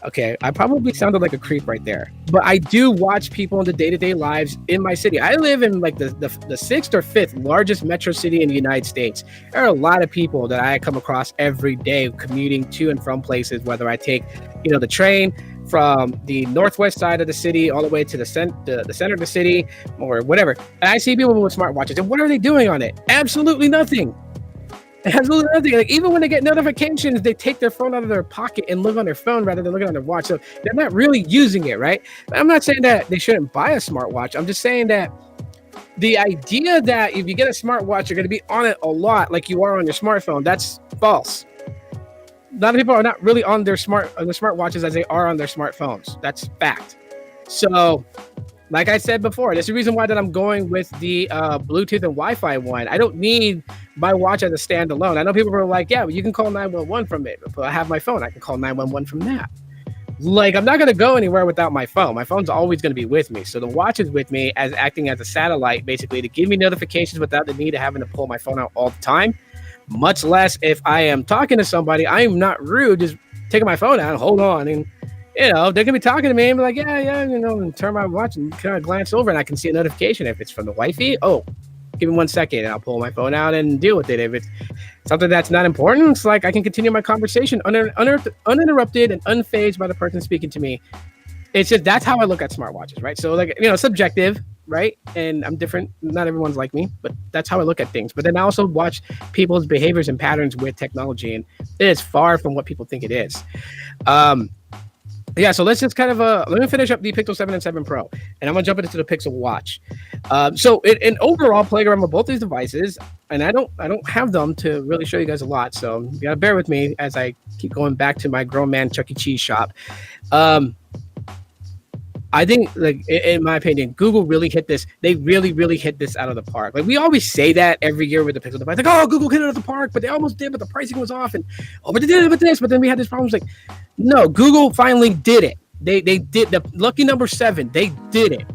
okay, I probably sounded like a creep right there, but I do watch people in the day-to-day lives in my city. I live in like the sixth or fifth largest metro city in the United States. There are a lot of people that I come across every day commuting to and from places, whether I take, you know, the train from the northwest side of the city all the way to the center of the city or whatever. And I see people with smartwatches, and what are they doing on it? Absolutely nothing. Absolutely nothing. Like, even when they get notifications, they take their phone out of their pocket and look on their phone rather than looking on their watch. So they're not really using it, right? I'm not saying that they shouldn't buy a smartwatch. I'm just saying that the idea that if you get a smartwatch, you're going to be on it a lot like you are on your smartphone, that's false. A lot of people are not really on their smartwatches as they are on their smartphones. That's fact. So, like I said before, that's the reason why that I'm going with the Bluetooth and Wi-Fi one. I don't need my watch as a standalone. I know people are like, yeah, but you can call 911 from it. But I have my phone. I can call 911 from that. Like, I'm not going to go anywhere without my phone. My phone's always going to be with me. So the watch is with me as acting as a satellite, basically, to give me notifications without the need of having to pull my phone out all the time. Much less if I am talking to somebody, I am not rude, just taking my phone out and hold on. And, you know, they're going to be talking to me and be like, yeah, you know, and turn my watch and kind of glance over and I can see a notification. If it's from the wifey, oh, give me 1 second and I'll pull my phone out and deal with it. If it's something that's not important, it's like I can continue my conversation uninterrupted and unfazed by the person speaking to me. It's just, that's how I look at smartwatches, right? So, like, you know, subjective, right? And I'm different. Not everyone's like me, but that's how I look at things. But then I also watch people's behaviors and patterns with technology, and it is far from what people think it is. Yeah, so let's just kind of let me finish up the Pixel 7 and 7 Pro, and I'm gonna jump into the Pixel Watch. So in overall, playing around with both these devices, and I don't have them to really show you guys a lot, so you gotta bear with me as I keep going back to my grown man Chuck E. Cheese shop. Um, I think, like, in my opinion, Google really hit this. They really hit this out of the park. Like, we always say that every year with the Pixel device, like, oh, Google hit it out of the park, but they almost did, but the pricing was off, and oh, but they did it with this, but then we had this problem. Like, no, Google finally did it. They did the lucky number 7. They did it.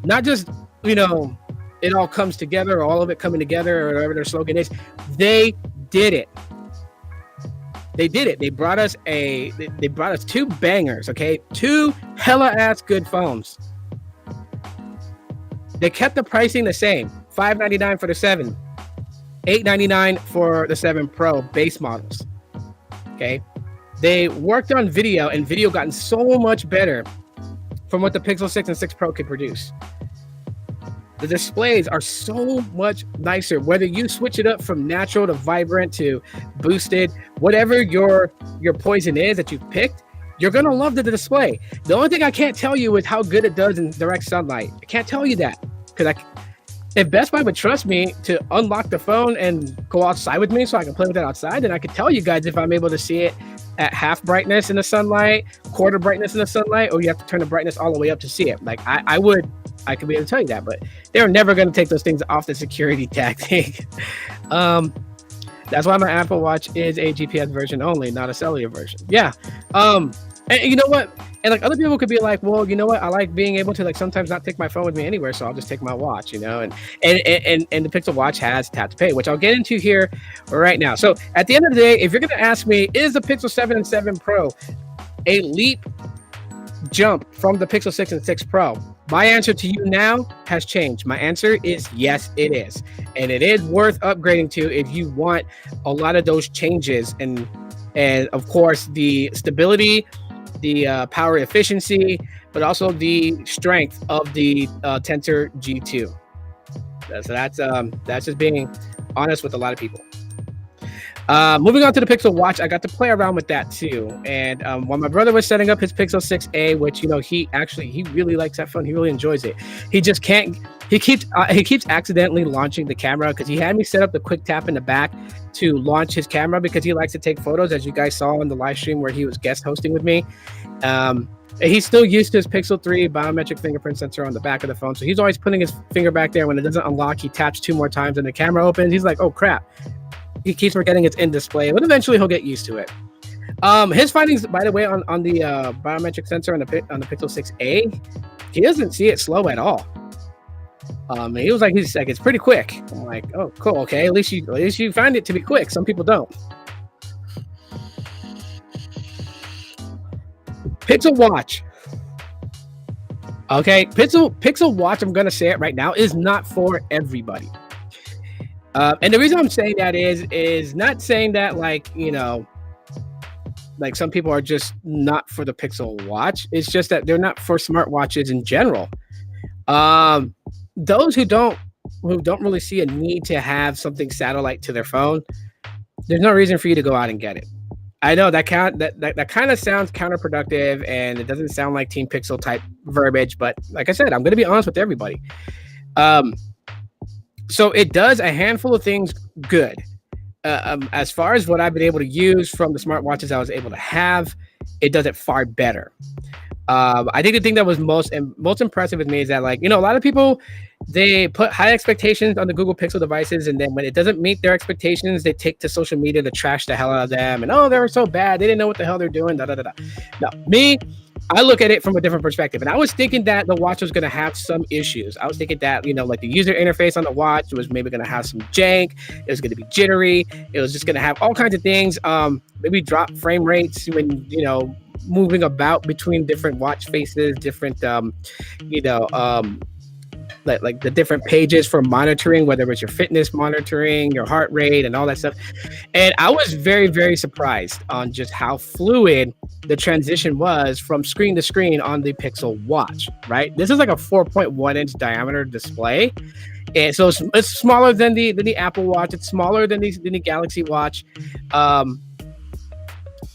Not just, you know, it all comes together, or all of it coming together, or whatever their slogan is. They did it. They did it. They brought us two bangers, okay? 2 hella ass good phones. They kept the pricing the same. $599 for the 7. $899 for the 7 Pro base models. Okay? They worked on video, and video gotten so much better from what the Pixel 6 and 6 Pro could produce. The displays are so much nicer, whether you switch it up from natural to vibrant to boosted, whatever your poison is that you've picked, you're gonna love the display. The only thing I can't tell you is how good it does in direct sunlight. I can't tell you that, because if Best Buy would trust me to unlock the phone and go outside with me so I can play with it outside, then I could tell you guys if I'm able to see it at half brightness in the sunlight, quarter brightness in the sunlight, or you have to turn the brightness all the way up to see it. Like, I could be able to tell you that, but they're never going to take those things off the security tag thing. That's why my Apple Watch is a GPS version only, not a cellular version. Yeah. And you know what? And like, other people could be like, well, you know what? I like being able to, like, sometimes not take my phone with me anywhere, so I'll just take my watch, you know. And the Pixel Watch has tap to pay, which I'll get into here right now. So at the end of the day, if you're going to ask me, is the Pixel 7 and 7 Pro a leap jump from the Pixel 6 and 6 Pro? My answer to you now has changed. My answer is yes, it is. And it is worth upgrading to if you want a lot of those changes. And of course, the stability, the power efficiency, but also the strength of the Tensor G2. So that's just being honest with a lot of people. Moving on to the Pixel Watch, I got to play around with that too. And while my brother was setting up his Pixel 6a, which, you know, he really likes that phone. He really enjoys it. He just can't. He keeps accidentally launching the camera, because he had me set up the quick tap in the back to launch his camera, because he likes to take photos, as you guys saw in the live stream where he was guest hosting with me. He's still used to his Pixel 3 biometric fingerprint sensor on the back of the phone, so he's always putting his finger back there. When it doesn't unlock, he taps 2 more times and the camera opens. He's like, oh crap. He keeps forgetting it's in display, but eventually he'll get used to it. His findings, by the way, on the biometric sensor on the Pixel 6a, he doesn't see it slow at all. He was like, it's pretty quick. I'm like, oh, cool, okay. At least you find it to be quick. Some people don't. Pixel Watch. Okay, Pixel Watch, I'm gonna say it right now, is not for everybody. And the reason I'm saying that is not saying that, like, you know, like some people are just not for the Pixel Watch. It's just that they're not for smartwatches in general. Those who don't really see a need to have something satellite to their phone, there's no reason for you to go out and get it. I know that kind of sounds counterproductive, and it doesn't sound like Team Pixel type verbiage, but like I said, I'm going to be honest with everybody. So it does a handful of things good. As far as what I've been able to use from the smartwatches I was able to have, it does it far better. I think the thing that was most impressive with me is that, like, you know, a lot of people, they put high expectations on the Google Pixel devices, and then when it doesn't meet their expectations, they take to social media to trash the hell out of them, and oh, they were so bad, they didn't know what the hell they're doing, No, I look at it from a different perspective, and I was thinking that the watch was going to have some issues. I was thinking that, you know, like, the user interface on the watch was maybe going to have some jank. It was going to be jittery. It was just going to have all kinds of things. Maybe drop frame rates when, you know, moving about between different watch faces, different, like the different pages for monitoring, whether it's your fitness monitoring, your heart rate, and all that stuff. And I was very, very surprised on just how fluid the transition was from screen to screen on the Pixel Watch, right? This is like a 4.1 inch diameter display. And so it's smaller than the Apple Watch. It's smaller than the Galaxy Watch. And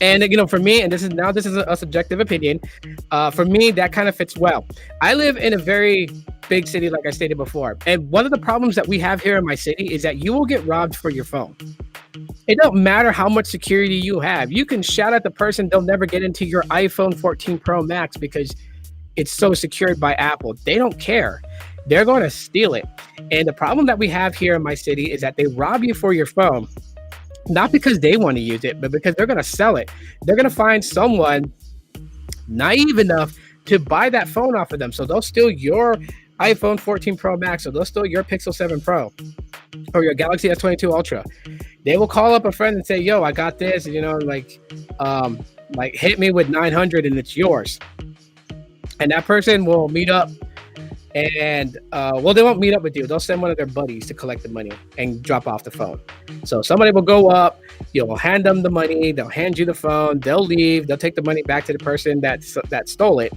And for me, and this is a subjective opinion, for me that kind of fits well. I live in a very big city, like I stated before, and one of the problems that we have here in my city is that you will get robbed for your phone. It don't matter how much security you have. You can shout at the person, they'll never get into your iPhone 14 Pro Max because it's so secured by Apple. They don't care. They're going to steal it. And the problem that we have here in my city is that they rob you for your phone, not because they want to use it, but because they're going to sell it. They're going to find someone naive enough to buy that phone off of them. So they'll steal your iPhone 14 Pro Max, or they'll steal your Pixel 7 Pro or your Galaxy S22 Ultra. They will call up a friend and say, yo, I got this, like hit me with 900 and it's yours. And that person will meet up and, they won't meet up with you. They'll send one of their buddies to collect the money and drop off the phone. So somebody will go up, you'll hand them the money, they'll hand you the phone, they'll leave, they'll take the money back to the person that stole it.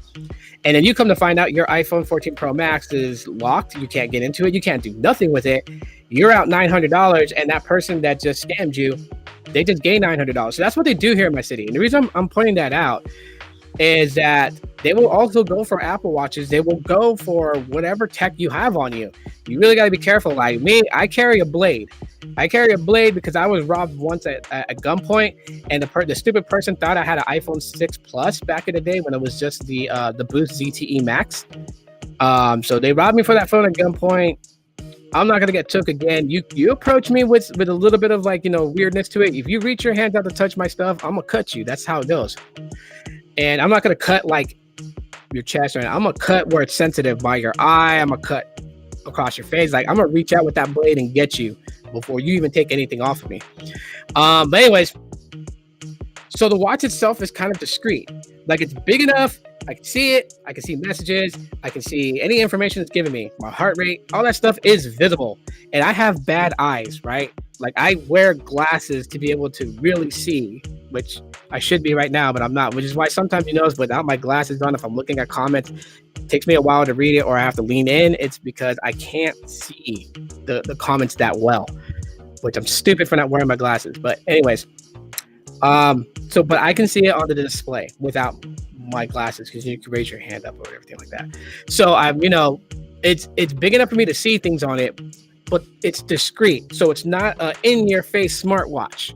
And then you come to find out your iPhone 14 Pro Max is locked. You can't get into it. You can't do nothing with it. You're out $900, and that person that just scammed you, they just gained $900. So that's what they do here in my city. And the reason I'm pointing that out is that they will also go for Apple Watches. They will go for whatever tech you have on you. You really got to be careful. Like me, I carry a blade. I carry a blade because I was robbed once at gunpoint, and the stupid person thought I had an iPhone 6 Plus back in the day when it was just the Boost ZTE Max. So they robbed me for that phone at gunpoint. I'm not gonna get took again. You approach me with a little bit of weirdness to it. If you reach your hands out to touch my stuff, I'm gonna cut you. That's how it goes. And I'm not gonna cut like your chest or anything. I'm gonna cut where it's sensitive by your eye. I'm gonna cut across your face. Like I'm gonna reach out with that blade and get you before you even take anything off of me. But anyways, so the watch itself is kind of discreet. Like it's big enough. I can see it. I can see messages. I can see any information it's giving me. My heart rate, all that stuff is visible. And I have bad eyes, right? Like I wear glasses to be able to really see, which I should be right now, but I'm not, which is why sometimes you notice without my glasses on, if I'm looking at comments, it takes me a while to read it or I have to lean in. It's because I can't see the comments that well, which I'm stupid for not wearing my glasses. But anyways, but I can see it on the display without my glasses because you can raise your hand up or everything like that. So it's big enough for me to see things on it, but it's discreet. So it's not an in-your-face smartwatch.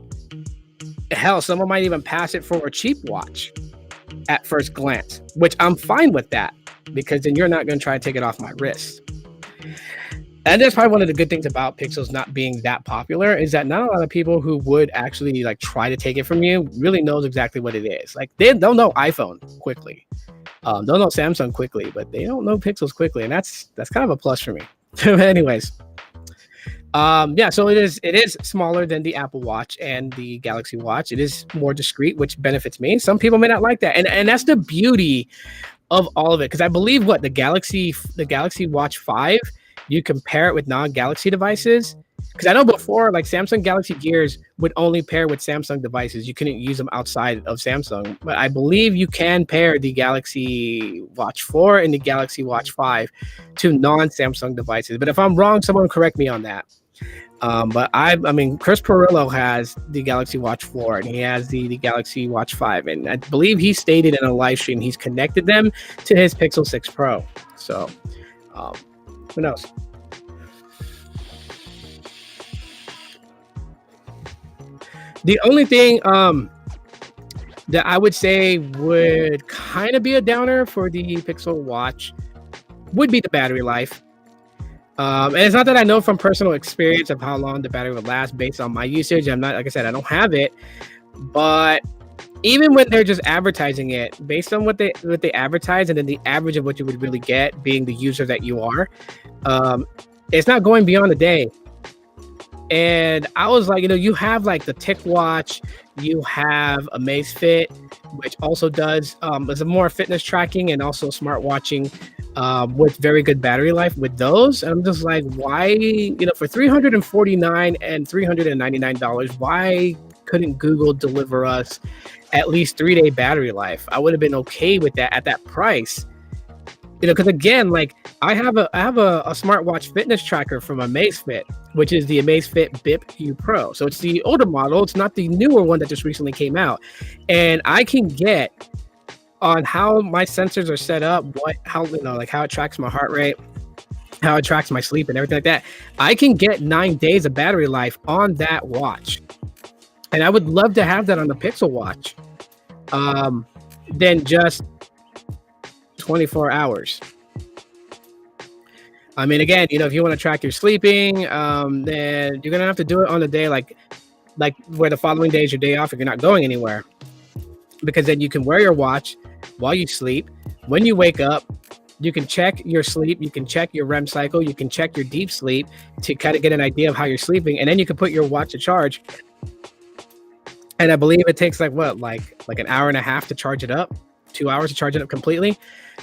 Hell, someone might even pass it for a cheap watch at first glance, which I'm fine with that because then you're not going to try to take it off my wrist. And that's probably one of the good things about Pixels not being that popular is that not a lot of people who would actually try to take it from you really knows exactly what it is. Like they'll know iPhone quickly, they'll know Samsung quickly, but they don't know Pixels quickly, and that's kind of a plus for me. Anyways, so it is smaller than the Apple Watch and the Galaxy Watch. It is more discreet, which benefits me. Some people may not like that, and that's the beauty of all of it. Because I believe the Galaxy Watch 5. You compare it with non-Galaxy devices, because I know before Samsung Galaxy Gears would only pair with Samsung devices. You couldn't use them outside of Samsung, but I believe you can pair the Galaxy Watch 4 and the Galaxy Watch 5 to non-Samsung devices. But if I'm wrong, someone correct me on that. But I mean, Chris Perillo has the Galaxy Watch 4 and he has the Galaxy Watch 5, and I believe he stated in a live stream he's connected them to his Pixel 6 Pro. So who knows? The only thing that I would say would kind of be a downer for the Pixel Watch would be the battery life. And it's not that I know from personal experience of how long the battery would last based on my usage. I'm not, like I said, I don't have it, but even when they're just advertising it, based on what they advertise, and then the average of what you would really get, being the user that you are, it's not going beyond a day. And I was like, you have the TicWatch, you have Amazfit, which also does it's more fitness tracking and also smart watching with very good battery life with those. And I'm just like, why, for $349 and $399, why couldn't Google deliver us at least 3-day battery life? I would have been okay with that at that price. because again, like I have a smartwatch fitness tracker from Amazfit, which is the Amazfit Bip U Pro. So it's the older model. It's not the newer one that just recently came out, and I can get on how my sensors are set up, how it tracks my heart rate, how it tracks my sleep, and everything like that. I can get 9 days of battery life on that watch, and I would love to have that on the Pixel Watch. Than just 24 hours. I mean, again, if you want to track your sleeping, then you're gonna have to do it on a day like where the following day is your day off if you're not going anywhere, because then you can wear your watch while you sleep. When you wake up, you can check your sleep, you can check your REM cycle, you can check your deep sleep to kind of get an idea of how you're sleeping, and then you can put your watch to charge. And I believe it takes like an hour and a half to charge it up, 2 hours to charge it up completely.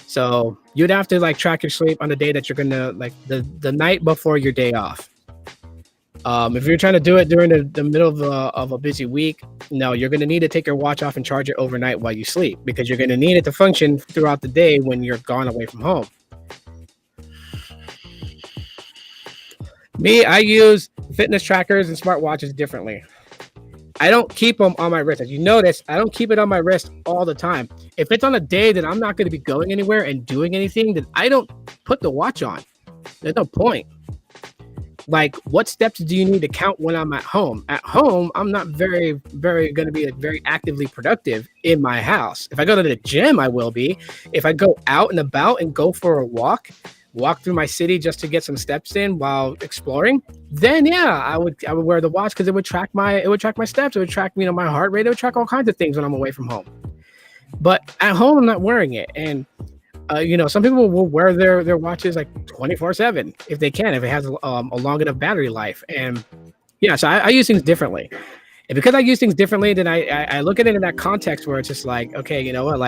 So you'd have to track your sleep on the day that you're gonna the night before your day off. If you're trying to do it during the middle of a busy week, no, you're gonna need to take your watch off and charge it overnight while you sleep, because you're gonna need it to function throughout the day when you're gone away from home. Me, I use fitness trackers and smartwatches differently. I don't keep them on my wrist. As you notice, I don't keep it on my wrist all the time. If it's on a day that I'm not going to be going anywhere and doing anything, then I don't put the watch on. There's no point. Like, what steps do you need to count when I'm at home? At home, I'm not very, very going to be very actively productive in my house. If I go to the gym, I will be. If I go out and about and go for a walk through my city just to get some steps in while exploring, then yeah, I would wear the watch, because it would track my steps, it would track my heart rate, it would track all kinds of things when I'm away from home. But at home, I'm not wearing it. And some people will wear their watches like 24/7 if they can, if it has a long enough battery life. And yeah, so I use things differently. And because I use things differently, then I look at it in that context where it's just like, okay, you know what,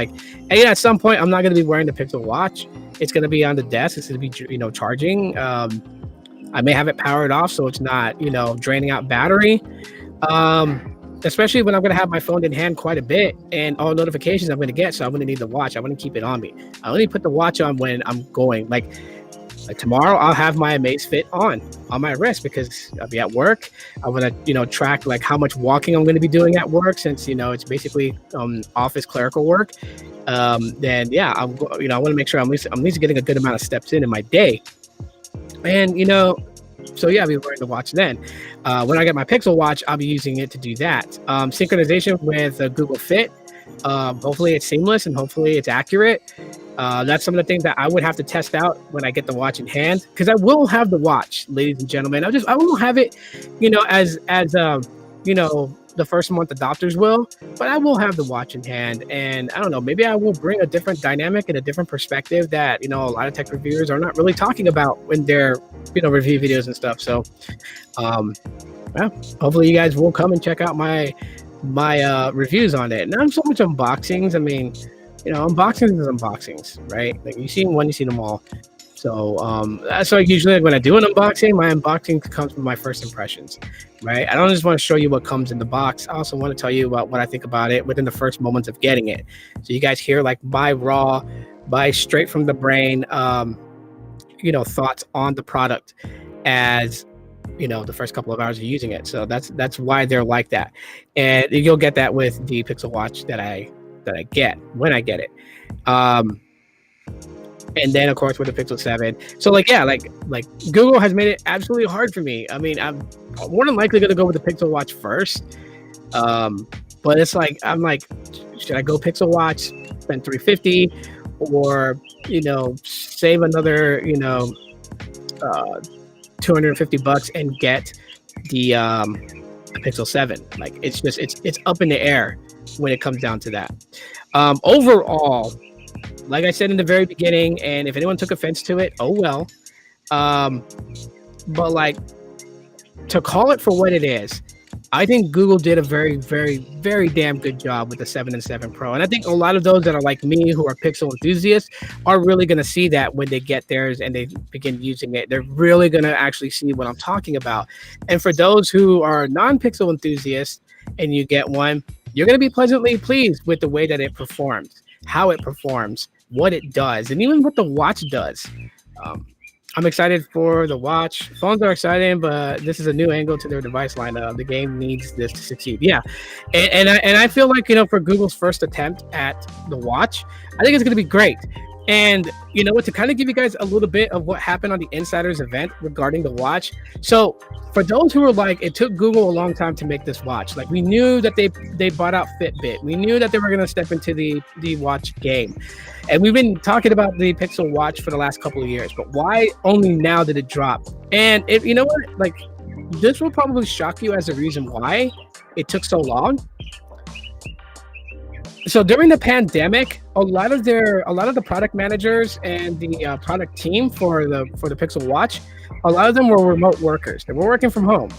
at some point I'm not going to be wearing the Pixel Watch. It's going to be on the desk. It's going to be, charging. I may have it powered off so it's not, draining out battery. Especially when I'm going to have my phone in hand quite a bit, and all notifications I'm going to get. So I'm going to need the watch. I'm going to keep it on me. I only put the watch on when I'm going. Like tomorrow, I'll have my Amazfit on my wrist, because I'll be at work. I want to, track how much walking I'm going to be doing at work, since, it's basically office clerical work. Then yeah, I want to make sure I'm at least getting a good amount of steps in my day. And, so yeah, I'll be wearing the watch then. When I get my Pixel Watch, I'll be using it to do that. Synchronization with Google Fit. Hopefully it's seamless and hopefully it's accurate. That's some of the things that I would have to test out when I get the watch in hand, because I will have the watch, ladies and gentlemen. I won't have it, as the first month adopters will, but I will have the watch in hand. And I don't know, maybe I will bring a different dynamic and a different perspective that, a lot of tech reviewers are not really talking about when they're, review videos and stuff. So, hopefully you guys will come and check out my reviews on it. Not so much unboxings. I mean, unboxings is unboxings, right? Like, you see one, you see them all. So that's why usually when I do an unboxing, my unboxing comes from my first impressions, right? I don't just want to show you what comes in the box. I also want to tell you about what I think about it within the first moments of getting it. So you guys hear my straight from the brain, thoughts on the product as, the first couple of hours of using it. So that's why they're like that. And you'll get that with the Pixel Watch that I get when I get it. And then, of course, with the Pixel 7. So, like Google has made it absolutely hard for me. I mean, I'm more than likely going to go with the Pixel Watch first. But it's like, I'm like, should I go Pixel Watch, spend $350, or, save another, $250 and get the Pixel 7? Like, it's up in the air when it comes down to that. Overall, like I said in the very beginning, and if anyone took offense to it, oh well. But to call it for what it is, I think Google did a very, very, very damn good job with the 7 and 7 Pro. And I think a lot of those that are like me, who are Pixel enthusiasts, are really going to see that when they get theirs and they begin using it. They're really going to actually see what I'm talking about. And for those who are non-Pixel enthusiasts and you get one, you're going to be pleasantly pleased with the way that it performs, how it performs, what it does, and even what the watch does. Um, I'm excited for the watch. Phones are exciting, but this is a new angle to their device lineup. The game needs this to succeed. Yeah, and I feel like, for Google's first attempt at the watch, I think it's going to be great. And you know what? To kind of give you guys a little bit of what happened on the Insiders event regarding the watch. So for those who were like, it took Google a long time to make this watch. Like, we knew that they bought out Fitbit. We knew that they were going to step into the watch game. And we've been talking about the Pixel Watch for the last couple of years, but why only now did it drop? And you know what? Like, this will probably shock you as a reason why it took so long. So during the pandemic, a lot of the product managers and the product team for the Pixel Watch, a lot of them were remote workers. They were working from home.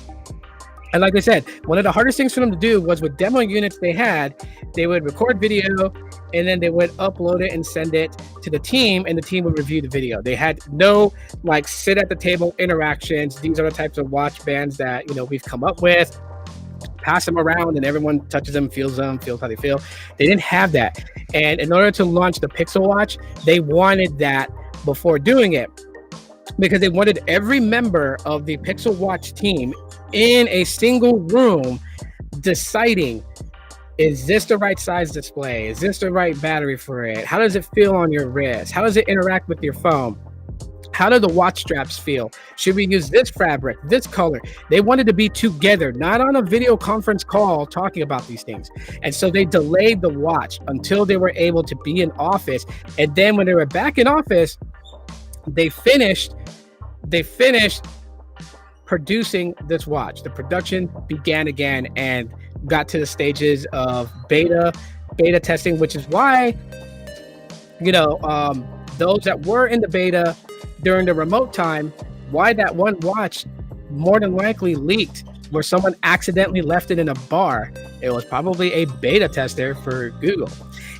And like I said, one of the hardest things for them to do was, with demo units they would record video, and then they would upload it and send it to the team, and the team would review the video. They had no sit at the table interactions. These are the types of watch bands that we've come up with. Pass them around and everyone touches them, feels how they feel. They didn't have that. And in order to launch the Pixel Watch, they wanted that before doing it, because they wanted every member of the Pixel Watch team in a single room deciding, is this the right size display? Is this the right battery for it? How does it feel on your wrist? How does it interact with your phone? How do the watch straps feel? Should we use this fabric, this color? They wanted to be together, not on a video conference call talking about these things. And so they delayed the watch until they were able to be in office. And then when they were back in office, they finished producing this watch. The production began again and got to the stages of beta testing, which is why, those that were in the beta during the remote time, why that one watch more than likely leaked, where someone accidentally left it in a bar. It was probably a beta tester for Google.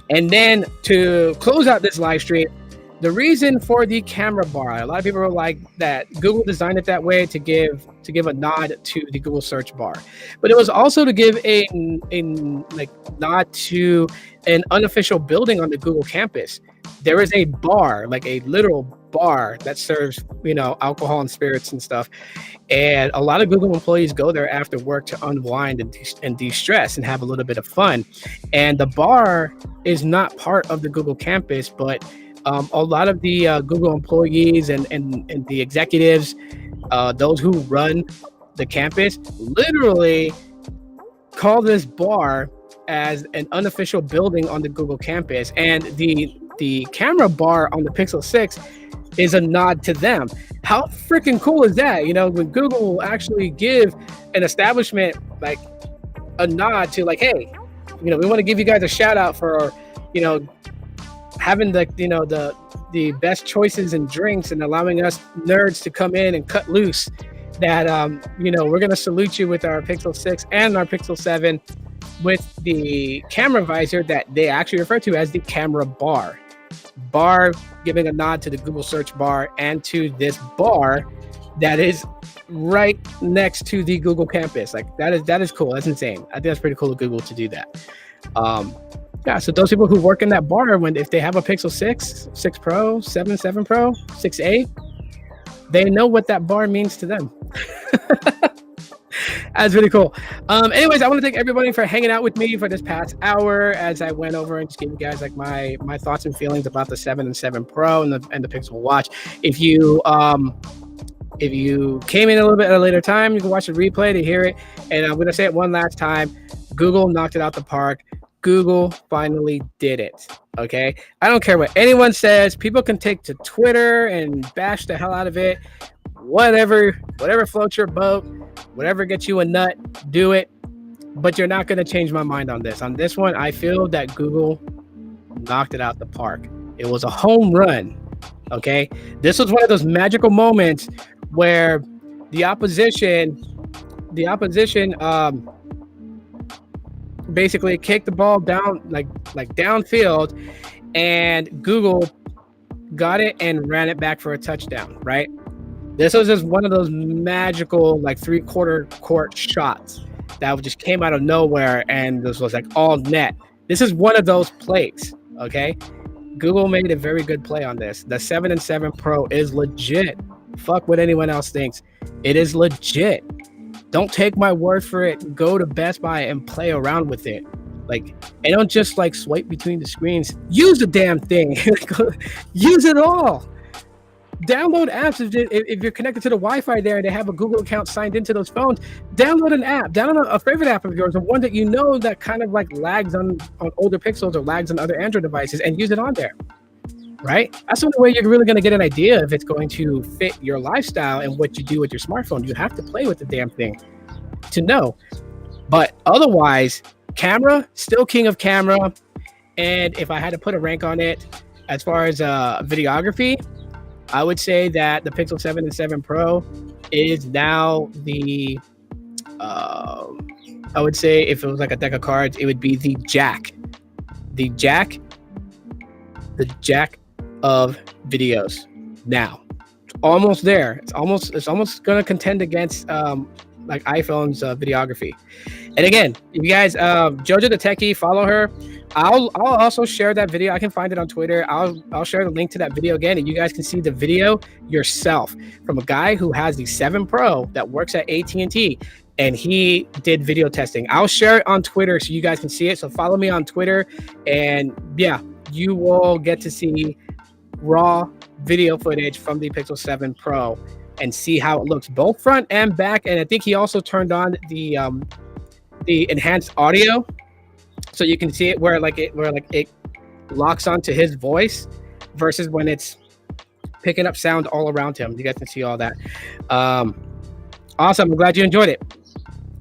And then to close out this live stream, the reason for the camera bar, a lot of people were like that Google designed it that way to give a nod to the Google search bar, but it was also to give a nod to an unofficial building on the Google campus. There is a bar, like a literal bar, that serves alcohol and spirits and stuff, and a lot of Google employees go there after work to unwind and de-stress and have a little bit of fun. And the bar is not part of the Google campus, but a lot of the Google employees and the executives, those who run the campus, literally call this bar as an unofficial building on the Google campus. And the camera bar on the Pixel 6 is a nod to them. How freaking cool is that? When Google will actually give an establishment like a nod to, like, hey, we want to give you guys a shout out for, having the best choices in drinks and allowing us nerds to come in and cut loose. That we're gonna salute you with our Pixel 6 and our Pixel 7 with the camera visor that they actually refer to as the camera bar. Bar giving a nod to the Google search bar and to this bar that is right next to the Google campus. Like, that is cool. That's insane. I think that's pretty cool of Google to do that. Yeah, so those people who work in that bar, if they have a Pixel 6, 6 Pro, 7 Pro, 6a, they know what that bar means to them. That's really cool. Anyways, I want to thank everybody for hanging out with me for this past hour as I went over and just gave you guys like my thoughts and feelings about the 7 and 7 Pro and the Pixel Watch. If you came in a little bit at a later time, you can watch the replay to hear it. And I'm going to say it one last time. Google knocked it out the park. Google finally did it. Okay. I don't care what anyone says. People can take to Twitter and bash the hell out of it. Whatever floats your boat, whatever gets you a nut, do it. But you're not going to change my mind on this. On this one, I feel that Google knocked it out the park. It was a home run. Okay. This was one of those magical moments where the opposition, basically kicked the ball down like downfield, and Google got it and ran it back for a touchdown, right? This was just one of those magical like 3/4 court shots that just came out of nowhere, and this was like all net. This is one of those plays, okay? Google made a very good play on this. The 7 and 7 Pro is legit. Fuck what anyone else thinks. It is legit. Don't take my word for it. Go to Best Buy and play around with it. Like, and don't just like swipe between the screens. Use the damn thing. Use it all. Download apps if you're connected to the Wi-Fi there and they have a Google account signed into those phones. Download an app. Download a favorite app of yours, or one that you know that kind of like lags on older Pixels or lags on other Android devices, and use it on there. Right? That's the only way you're really going to get an idea if it's going to fit your lifestyle and what you do with your smartphone. You have to play with the damn thing to know. But otherwise, camera, still king of camera. And if I had to put a rank on it, as far as videography, I would say that the Pixel 7 and 7 Pro is now the, I would say if it was like a deck of cards, it would be the jack of videos. Now, it's almost there. It's almost going to contend against like iPhone's videography. And again, if you guys, Jojo the Techie, follow her. I'll also share that video. I can find it on Twitter. I'll share the link to that video again, and you guys can see the video yourself from a guy who has the 7 Pro that works at AT&T, and he did video testing. I'll share it on Twitter so you guys can see it. So follow me on Twitter, and yeah, you will get to see raw video footage from the Pixel 7 Pro and see how it looks, both front and back. And I think he also turned on the enhanced audio, so you can see it where it locks onto his voice versus when it's picking up sound all around him. You guys can see all that. Awesome. I'm glad you enjoyed it.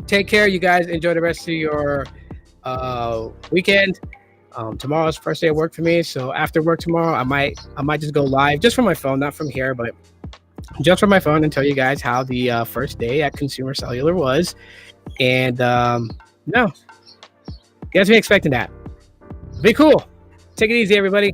Take care, you guys. Enjoy the rest of your weekend. Tomorrow's first day of work for me, so after work tomorrow, I might just go live just from my phone, not from here, but just from my phone, and tell you guys how the first day at Consumer Cellular was. And no, you guys be expecting that. Be cool. Take it easy, everybody.